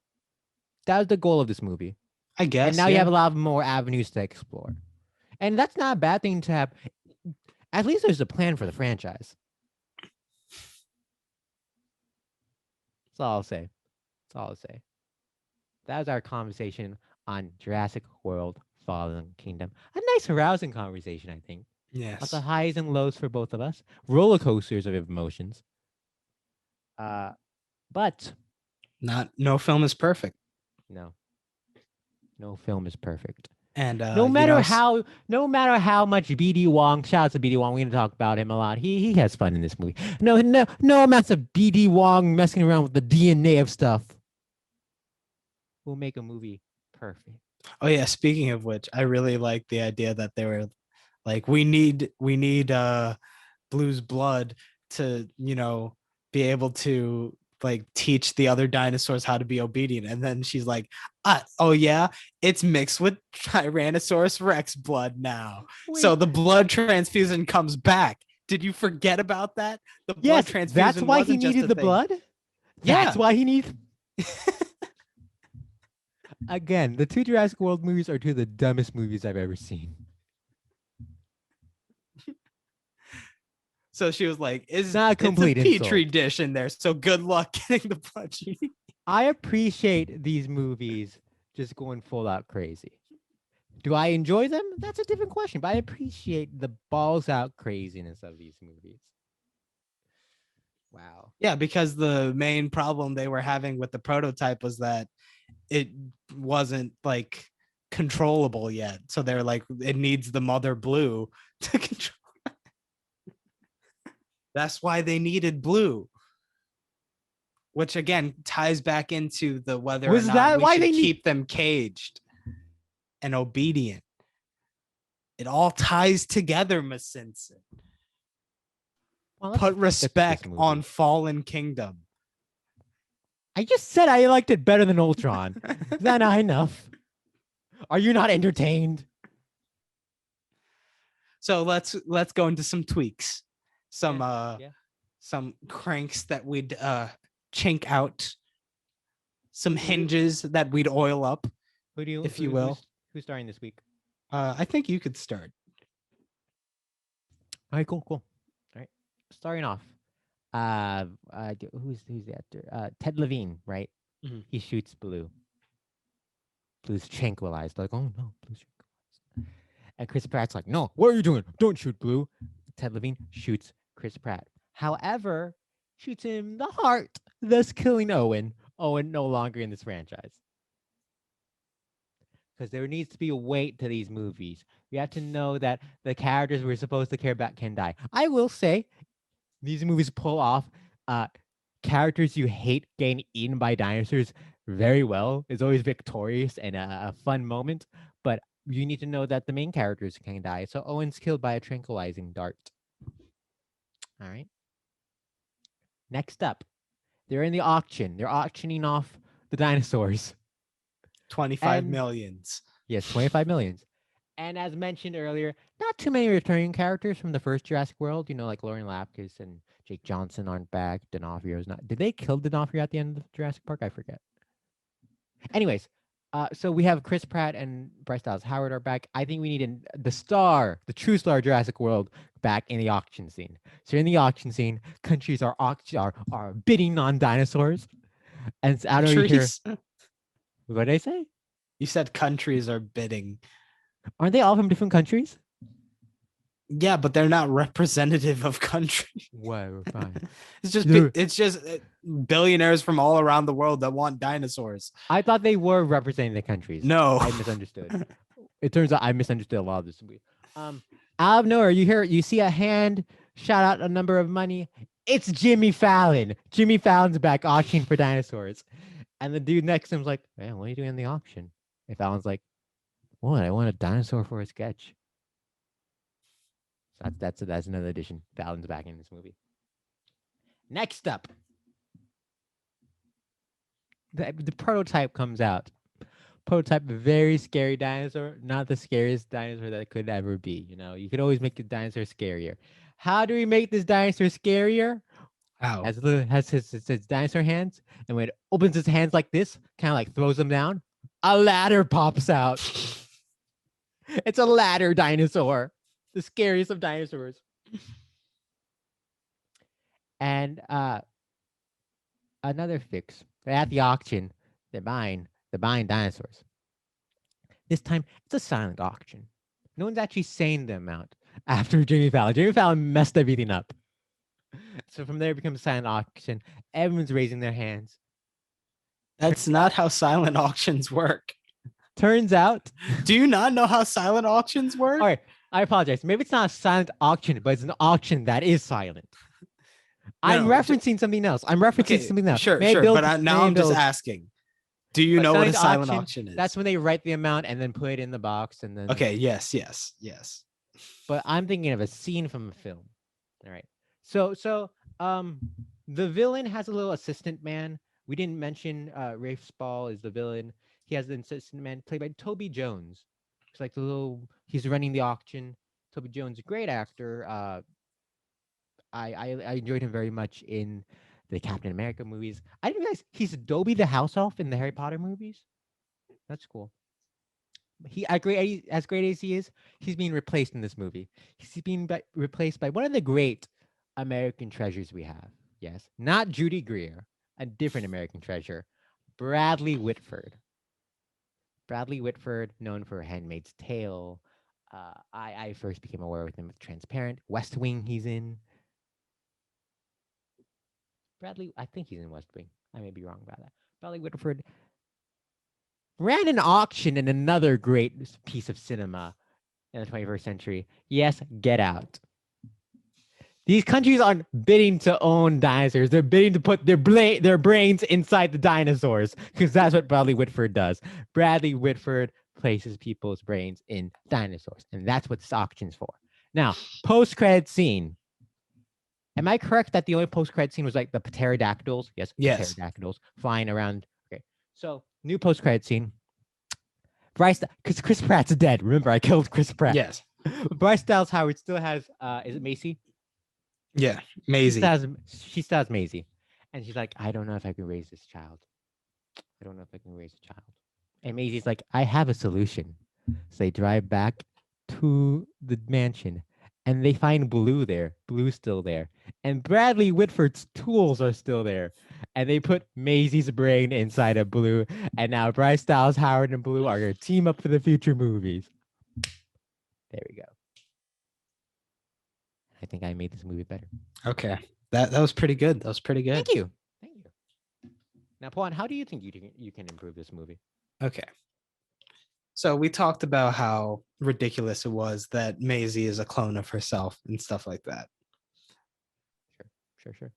That was the goal of this movie. I And guess, now you have yeah. a lot of more avenues to explore. And that's not a bad thing to have. At least there's a plan for the franchise. That's all I'll say. That's all I'll say. That was our conversation on Jurassic World Fallen Kingdom. A nice, arousing conversation, I think. Lots of Yes. highs and lows for both of us. Roller coasters of emotions. Uh, but Not no film is perfect. no, no film is perfect. And No matter how much BD Wong, shout out to BD Wong, we're gonna talk about him a lot. He has fun in this movie. No amounts of BD Wong messing around with the DNA of stuff will make a movie perfect. oh yeah, speaking of which, I really like the idea that they were like, we need Blue's blood to, be able to like teach the other dinosaurs how to be obedient. And then she's like, oh yeah, it's mixed with Tyrannosaurus Rex blood now. Wait, So the blood transfusion comes back. Did you forget about that? The blood yes, that's transfusion why he wasn't just needed a the thing. blood. That's Yeah. why he needs. Again, the two Jurassic World movies are two of the dumbest movies I've ever seen. So she was like, Not a it's a complete petri insult. dish in there. So good luck getting the blood you need. I appreciate these movies just going full out crazy. Do I enjoy them? That's a different question, but I appreciate the balls out craziness of these movies. Wow. Yeah, because the main problem they were having with the prototype was that it wasn't like controllable yet. So they're like, it needs the mother blue to control. That's why they needed blue. Which again ties back into the whether or Was not that we why should they need? keep them caged and obedient. It all ties together, Miss Simpson. Well, let's Put fix this respect on movie. Fallen Kingdom. I just said I liked it better than Ultron. Is that not enough? Are you not entertained? So let's go into some tweaks, some Yeah. some cranks that we'd chink out, some hinges that we'd oil up, Who do you? if you will. Who's starting this week? I think you could start. All right, cool. All right, starting off. Who's the actor? Ted Levine, right? Mhm. He shoots Blue. Blue's tranquilized. Like, oh no, Blue's tranquilized. And Chris Pratt's like, no, what are you doing? Don't shoot Blue. Ted Levine shoots Chris Pratt. However, shoots him in the heart, thus killing Owen. Owen no longer in this franchise. Because there needs to be a weight to these movies. We have to know that the characters we're supposed to care about can die. I will say, these movies pull off characters you hate getting eaten by dinosaurs very well. It's always victorious and a fun moment. But you need to know that the main characters can die. So Owen's killed by a tranquilizing dart. All right. Next up, they're in the auction. They're auctioning off the dinosaurs. 25 And millions. yes, 25 millions. And as mentioned earlier, not too many returning characters from the first Jurassic World. Like Lauren Lapkus and Jake Johnson aren't back. D'Onofrio's not. Did they kill D'Onofrio at the end of Jurassic Park? I forget. Anyways, so we have Chris Pratt and Bryce Dallas Howard are back. I think we need the star, the true star of Jurassic World, back in the auction scene. So in the auction scene, countries are bidding on dinosaurs, and it's out over here. Countries? What did I say? You said countries are bidding. Aren't they all from different countries? Yeah, but they're not representative of country. Whoa, fine. It's just billionaires from all around the world that want dinosaurs. I thought they were representing the countries. No, I misunderstood. It turns out I misunderstood a lot of this. Out of nowhere, you see a hand shout out a number of money. It's Jimmy Fallon. Jimmy Fallon's back auctioning for dinosaurs. And the dude next to him's like, man, what are you doing in the auction? And Fallon's like, what? I want a dinosaur for a sketch. So that's another addition. Fallon's back in this movie. Next up, the prototype comes out. Prototype, a very scary dinosaur, not the scariest dinosaur that could ever be. You could always make a dinosaur scarier. How do we make this dinosaur scarier? How? Has his dinosaur hands, and when it opens his hands like this, kind of like throws them down, a ladder pops out. It's a ladder dinosaur, the scariest of dinosaurs. And another fix. They're at the auction. They're buying dinosaurs. This time, it's a silent auction. No one's actually saying the amount after Jimmy Fallon. Jimmy Fallon messed everything up. So from there, it becomes a silent auction. Everyone's raising their hands. That's not how silent auctions work. Turns out. Do you not know how silent auctions work? All right, I apologize. Maybe it's not a silent auction, but it's an auction that is silent. I'm referencing something else. Something else. Sure. But now I'm just asking. Do you know what a silent auction is? That's when they write the amount and then put it in the box and then. Okay. Yes. But I'm thinking of a scene from a film. All right. So the villain has a little assistant man. We didn't mention Rafe Spall is the villain. He has an assistant man played by Toby Jones. It's like he's running the auction. Toby Jones, a great actor. I enjoyed him very much in the Captain America movies. I didn't realize he's Dobby the house elf in the Harry Potter movies. That's cool. As great as he is, he's being replaced in this movie. He's being replaced by one of the great American treasures we have. Yes, not Judy Greer, a different American treasure, Bradley Whitford. Bradley Whitford, known for *Handmaid's Tale*. I first became aware with him with *Transparent*. *West Wing* he's in. Bradley, I think he's in *West Wing*. I may be wrong about that. Bradley Whitford ran an auction in another great piece of cinema in the 21st century. Yes, Get Out. These countries aren't bidding to own dinosaurs. They're bidding to put their brains inside the dinosaurs because that's what Bradley Whitford does. Bradley Whitford places people's brains in dinosaurs, and that's what this auction's for. Now, post-credit scene. Am I correct that the only post-credit scene was like the pterodactyls? Yes. Pterodactyls flying around. Okay. So, new post-credit scene. Because Chris Pratt's dead. Remember, I killed Chris Pratt. Yes. Bryce Dallas Howard still has, is it Macy? Yeah, Maisie. She still has Maisie. And she's like, I don't know if I can raise this child. And Maisie's like, I have a solution. So they drive back to the mansion. And they find Blue there. Blue's still there. And Bradley Whitford's tools are still there. And they put Maisie's brain inside of Blue. And now Bryce Dallas Howard and Blue are going to team up for the future movies. There we go. I think I made this movie better. Okay. That was pretty good. Thank you. Now, Pawan, how do you think you can improve this movie? Okay. So we talked about how ridiculous it was that Maisie is a clone of herself and stuff like that. Sure.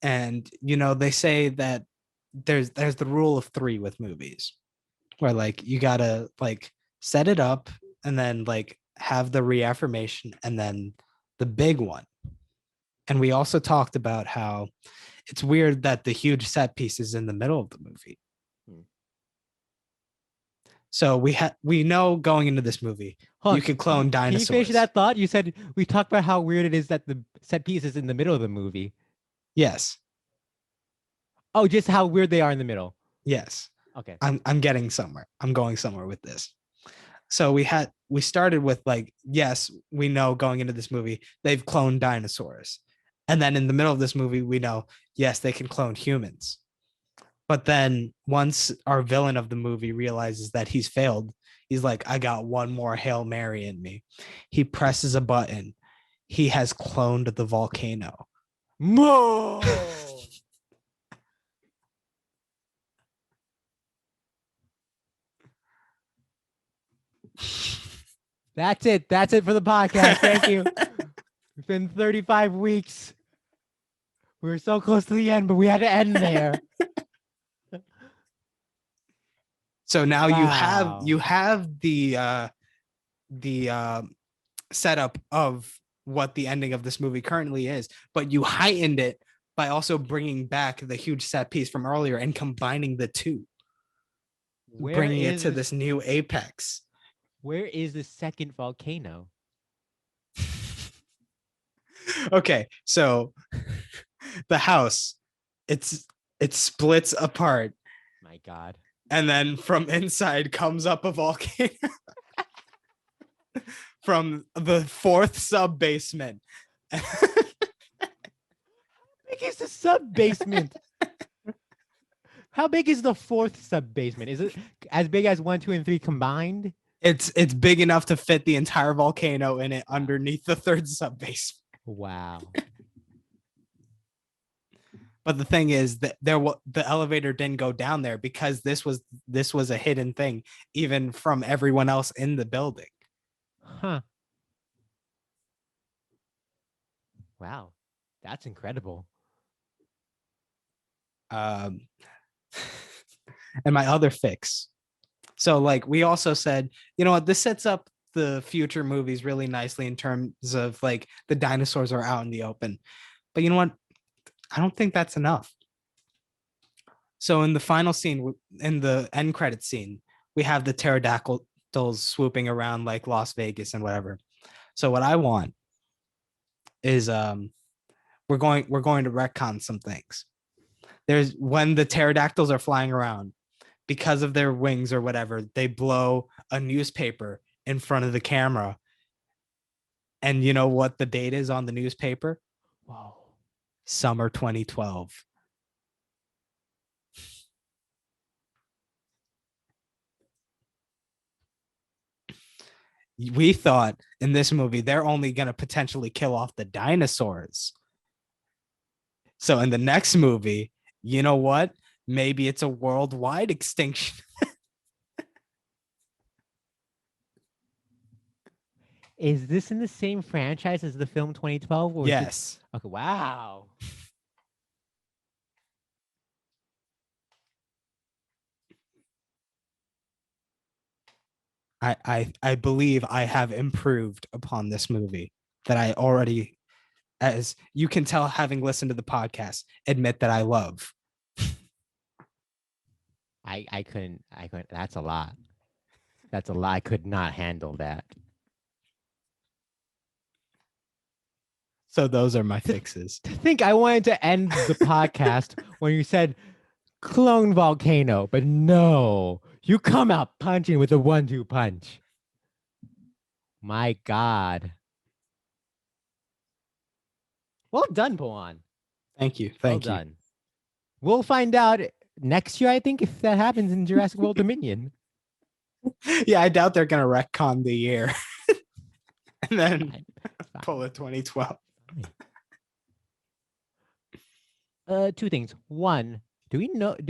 And, they say that there's the rule of 3 with movies where like you got to like set it up and then like have the reaffirmation and then the big one. And we also talked about how it's weird that the huge set piece is in the middle of the movie. So we know going into this movie, Hold you on, could clone can you finish dinosaurs. that thought? You said we talked about how weird it is that the set piece is in the middle of the movie. Yes. Oh, just how weird they are in the middle. Yes. Okay. I'm getting somewhere. I'm going somewhere with this. So we started with like, yes, we know going into this movie they've cloned dinosaurs. And then in the middle of this movie, we know, yes, they can clone humans. But then once our villain of the movie realizes that he's failed, he's like, I got one more Hail Mary in me. He presses a button. He has cloned the volcano. Mo. That's it. That's it for the podcast. Thank you. It's been 35 weeks. We were so close to the end, but we had to end there. So now Wow. you have the setup of what the ending of this movie currently is, but you heightened it by also bringing back the huge set piece from earlier and combining the two, Where bringing it is to this new apex. where is the second volcano? Okay, so the house, it splits apart, My God. and then from inside comes up a volcano from the fourth sub basement. How big is the sub basement? How big is the fourth sub basement? Is it as big as 1, 2, and 3 combined? It's big enough to fit the entire volcano in it underneath the third sub basement. Wow. But the thing is that the elevator didn't go down there because this was a hidden thing, even from everyone else in the building. Huh. Wow. That's incredible. And my other fix. So like we also said, you know what, this sets up the future movies really nicely in terms of like the dinosaurs are out in the open. But you know what? I don't think that's enough. So in the final scene, in the end credit scene, we have the pterodactyls swooping around like Las Vegas and whatever. So what I want is we're going to retcon some things. There's when the pterodactyls are flying around, because of their wings or whatever, they blow a newspaper in front of the camera. And you know what the date is on the newspaper? Whoa. Summer 2012. We thought in this movie they're only going to potentially kill off the dinosaurs. So in the next movie, you know what? Maybe it's a worldwide extinction. Is this in the same franchise as the film 2012? Or Yes. Okay. Wow. I believe I have improved upon this movie that I already, as you can tell, having listened to the podcast, admit that I love. I couldn't. That's a lot. That's a lot. I could not handle that. So those are my fixes. I think I wanted to end the podcast when you said clone volcano, but no, you come out punching with a 1-2 punch. My God. Well done, Pawan. Thank you. Well Thank you. done. We'll find out next year, I think, if that happens in Jurassic World Dominion. Yeah, I doubt they're gonna retcon the year and then Fine. pull a 2012. Two things. One, do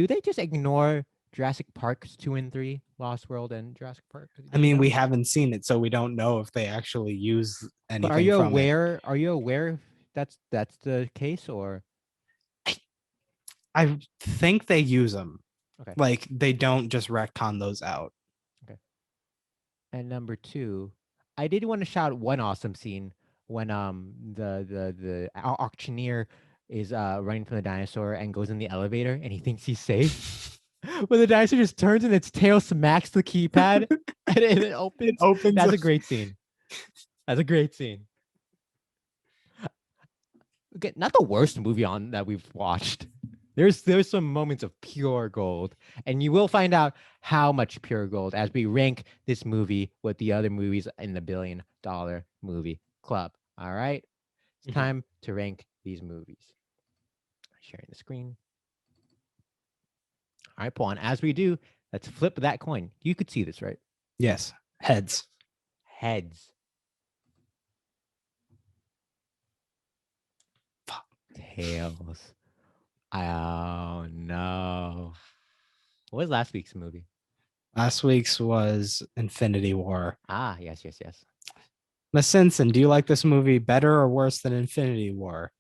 they just ignore Jurassic Parks 2 and 3, Lost World and Jurassic Park? I mean, we haven't seen it, so we don't know if they actually use anything. But are you from aware? Are you aware if that's the case, or it. I think they use them. okay? Like they don't just retcon those out. And number two, I did want to shout one awesome scene when the auctioneer is running from the dinosaur and goes in the elevator and he thinks he's safe. when the dinosaur just turns and its tail smacks the keypad and it opens. It opens. That's a great scene. That's a great scene. Okay, not the worst movie on that we've watched. There's some moments of pure gold, and you will find out how much pure gold as we rank this movie with the other movies in the $1 billion movie club. All right, it's time to rank these movies. Sharing the screen. All right, Pawan. As we do, let's flip that coin. You could see this, right? Yes. Heads. Heads. Fuck. Tails. Oh no. What was last week's movie? Last week's was Infinity War. Ah, yes. Miss Simpson, do you like this movie better or worse than Infinity War?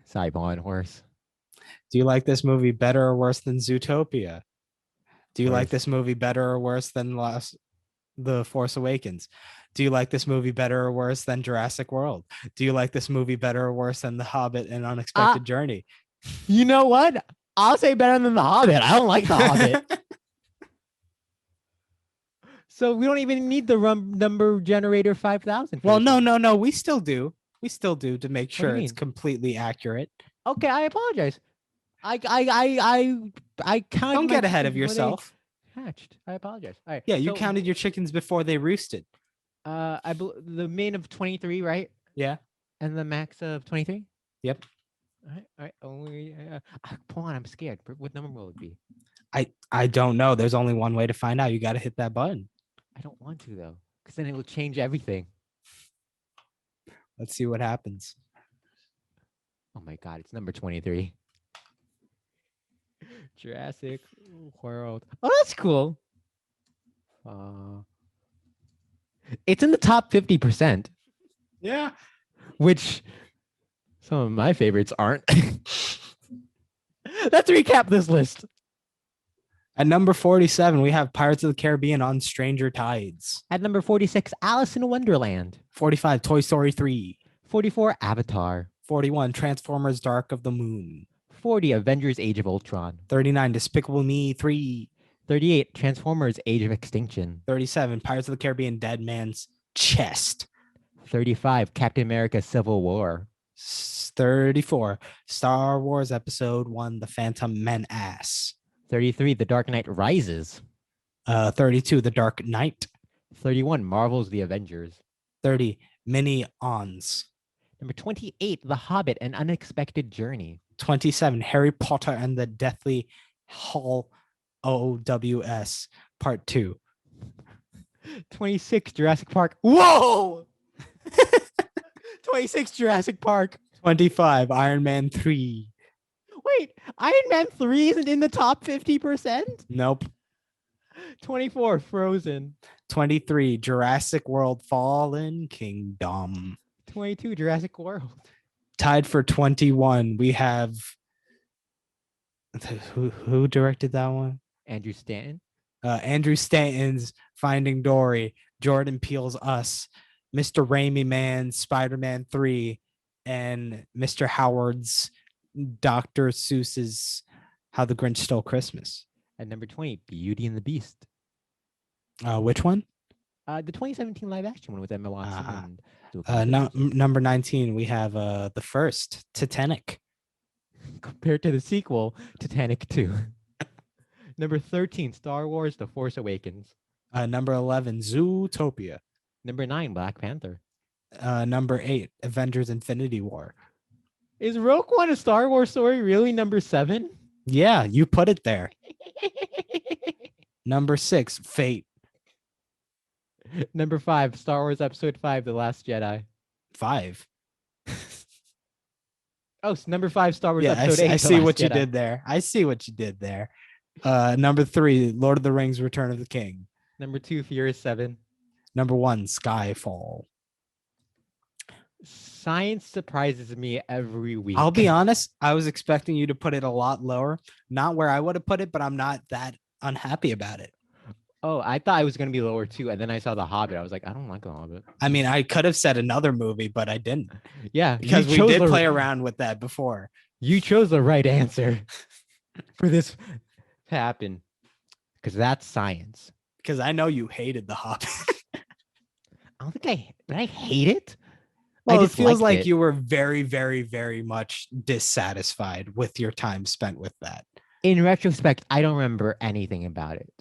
Sorry, Pawan, horse. Do you like this movie better or worse than Zootopia? Do you like Worse. this movie better or worse than The Force Awakens? Do you like this movie better or worse than Jurassic World? Do you like this movie better or worse than The Hobbit and Unexpected Journey? You know what? I'll say better than The Hobbit. I don't like The Hobbit. So we don't even need the number generator 5,000. Well, no. We still do. We still do to make What do you sure it's mean? completely accurate. Okay, I apologize. I counted. Don't my get ahead of chickens before they yourself. Hatched. I apologize. All right. Yeah, you so, counted your chickens before they roosted. the min of 23, right? Yeah. And the max of 23. Yep. All right. Only. Paul, I'm scared. What number will it be? I don't know. There's only one way to find out. You got to hit that button. I don't want to though, because then it will change everything. Let's see what happens. Oh my God, it's number 23. Jurassic World. Oh, that's cool. It's in the top 50%, Yeah. which some of my favorites aren't. Let's recap this list. At number 47, we have Pirates of the Caribbean on Stranger Tides. At number 46, Alice in Wonderland. 45, Toy Story 3. 44, Avatar. 41, Transformers Dark of the Moon. 40, Avengers Age of Ultron. 39, Despicable Me 3. 38, Transformers Age of Extinction. 37, Pirates of the Caribbean Dead Man's Chest. 35, Captain America Civil War. 34, Star Wars Episode 1, The Phantom Menace. 33, The Dark Knight Rises. 32, The Dark Knight. 31, Marvel's The Avengers. 30, Mini-Ons. Number 28, The Hobbit, An Unexpected Journey. 27, Harry Potter and the Deathly Hall OWS Part 2. 26, Jurassic Park. Whoa! 26, Jurassic Park. 25, Iron Man 3. Wait, Iron Man 3 isn't in the top 50%? Nope. 24, Frozen. 23, Jurassic World Fallen Kingdom. 22, Jurassic World. Tied for 21, we have who directed that one? Andrew Stanton. Andrew Stanton's Finding Dory, Jordan Peele's Us, Mr. Raimi Man's Spider-Man 3, and Mr. Howard's Dr. Seuss's How the Grinch Stole Christmas. At number 20, Beauty and the Beast. Which one? The 2017 live action one with Emma Watson. Number 19, we have the first, Titanic. Compared to the sequel, Titanic 2. Number 13, Star Wars, The Force Awakens. Number 11, Zootopia. Number 9, Black Panther. Number 8, Avengers Infinity War. Is Rogue One a Star Wars story really number 7? Yeah, you put it there. Number 6, Fate. Number 5, Star Wars Episode 5, The Last Jedi. 5. Oh, so number 5, Star Wars Yeah, Episode 8. I The see Last what you Jedi. did there. I see what you did there. Number 3, Lord of the Rings, Return of the King. Number 2, Furious 7. Number 1, Skyfall. Science surprises me every week. I'll be honest, I was expecting you to put it a lot lower. Not where I would have put it, but I'm not that unhappy about it. Oh, I thought I was going to be lower too. And then I saw The Hobbit. I was like, I don't like The Hobbit. I mean, I could have said another movie, but I didn't. Yeah. Because you we chose did play around with that before. You chose the right answer for this happen because that's science. Because I know you hated The Hobbit. I don't think did I hate it? Well, I it feels disliked like it. you were very, very, very much dissatisfied with your time spent with that. In retrospect, I don't remember anything about it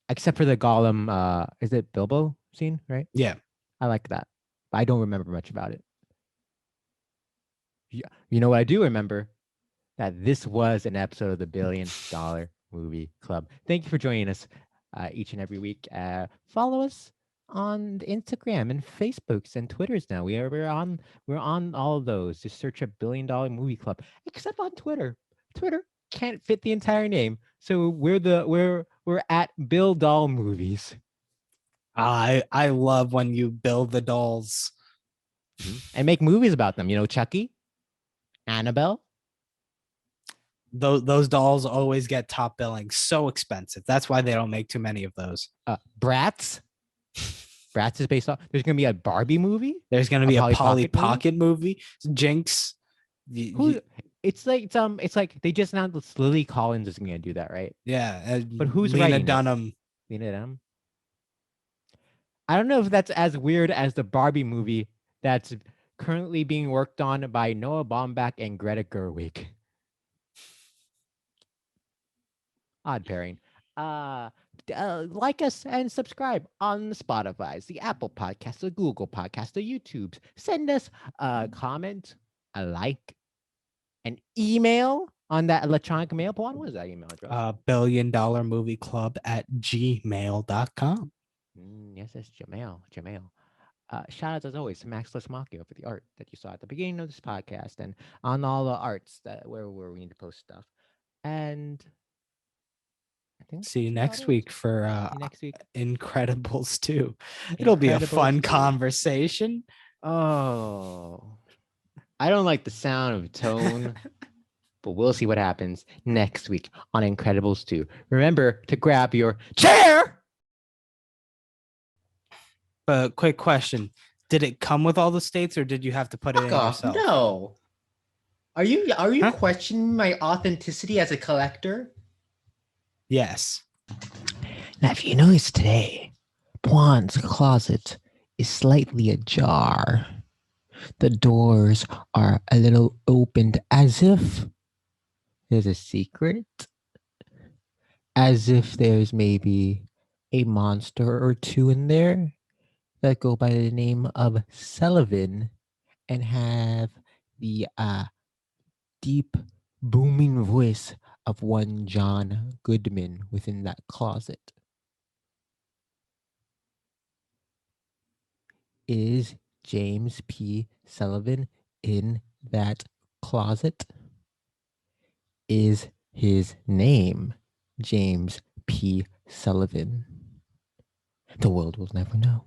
except for the Gollum. Is it Bilbo scene? Right. Yeah. I like that. But I don't remember much about it. Yeah, you know what I do remember? That this was an episode of the $1 Billion Movie Club. Thank you for joining us each and every week. Follow us on Instagram and Facebooks and Twitters now. We're on all of those. Just search a $1 Billion Movie Club, except on Twitter. Twitter can't fit the entire name, so we're at Bill Doll Movies. I love when you build the dolls. And make movies about them. You know, Chucky, Annabelle. Those dolls always get top billing. So expensive. That's why they don't make too many of those. Bratz. Bratz is based off. There's gonna be a Barbie movie. There's gonna be a Polly Pocket movie. Jinx. Who? It's like they just announced Lily Collins is gonna do that, right? Yeah. But who's Lena writing Dunham? Lena Dunham. I don't know if that's as weird as the Barbie movie that's currently being worked on by Noah Baumbach and Greta Gerwig. Odd pairing. Like us and subscribe on the Spotify's, the Apple Podcast, the Google Podcast, the YouTubes. Send us a comment, a like, an email on that electronic mail. Pawan, what is that email address? $1 billion movie club@gmail.com. Yes, it's Jamail. Shout outs as always to Max Lesmachio for the art that you saw at the beginning of this podcast and on all the arts where we need to post stuff. And I think see you that's about next it. week for Next week. Incredibles 2. It'll be a Incredibles fun 2. conversation. Oh, I don't like the sound of tone, but we'll see what happens next week on Incredibles 2. Remember to grab your chair. But quick question. Did it come with all the states or did you have to put it in yourself? No. Are you Huh? questioning my authenticity as a collector? Yes. Now, if you notice today, Juan's closet is slightly ajar. The doors are a little opened as if there's a secret, as if there's maybe a monster or two in there that go by the name of Sullivan and have the deep, booming voice of one John Goodman within that closet. Is James P. Sullivan in that closet? Is his name James P. Sullivan? The world will never know.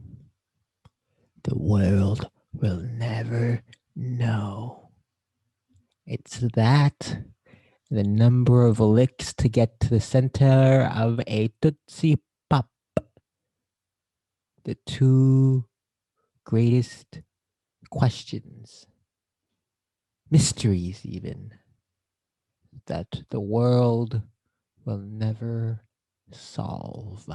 The world will never know. It's that, the number of licks to get to the center of a Tootsie Pop. The two greatest questions, mysteries even, that the world will never solve.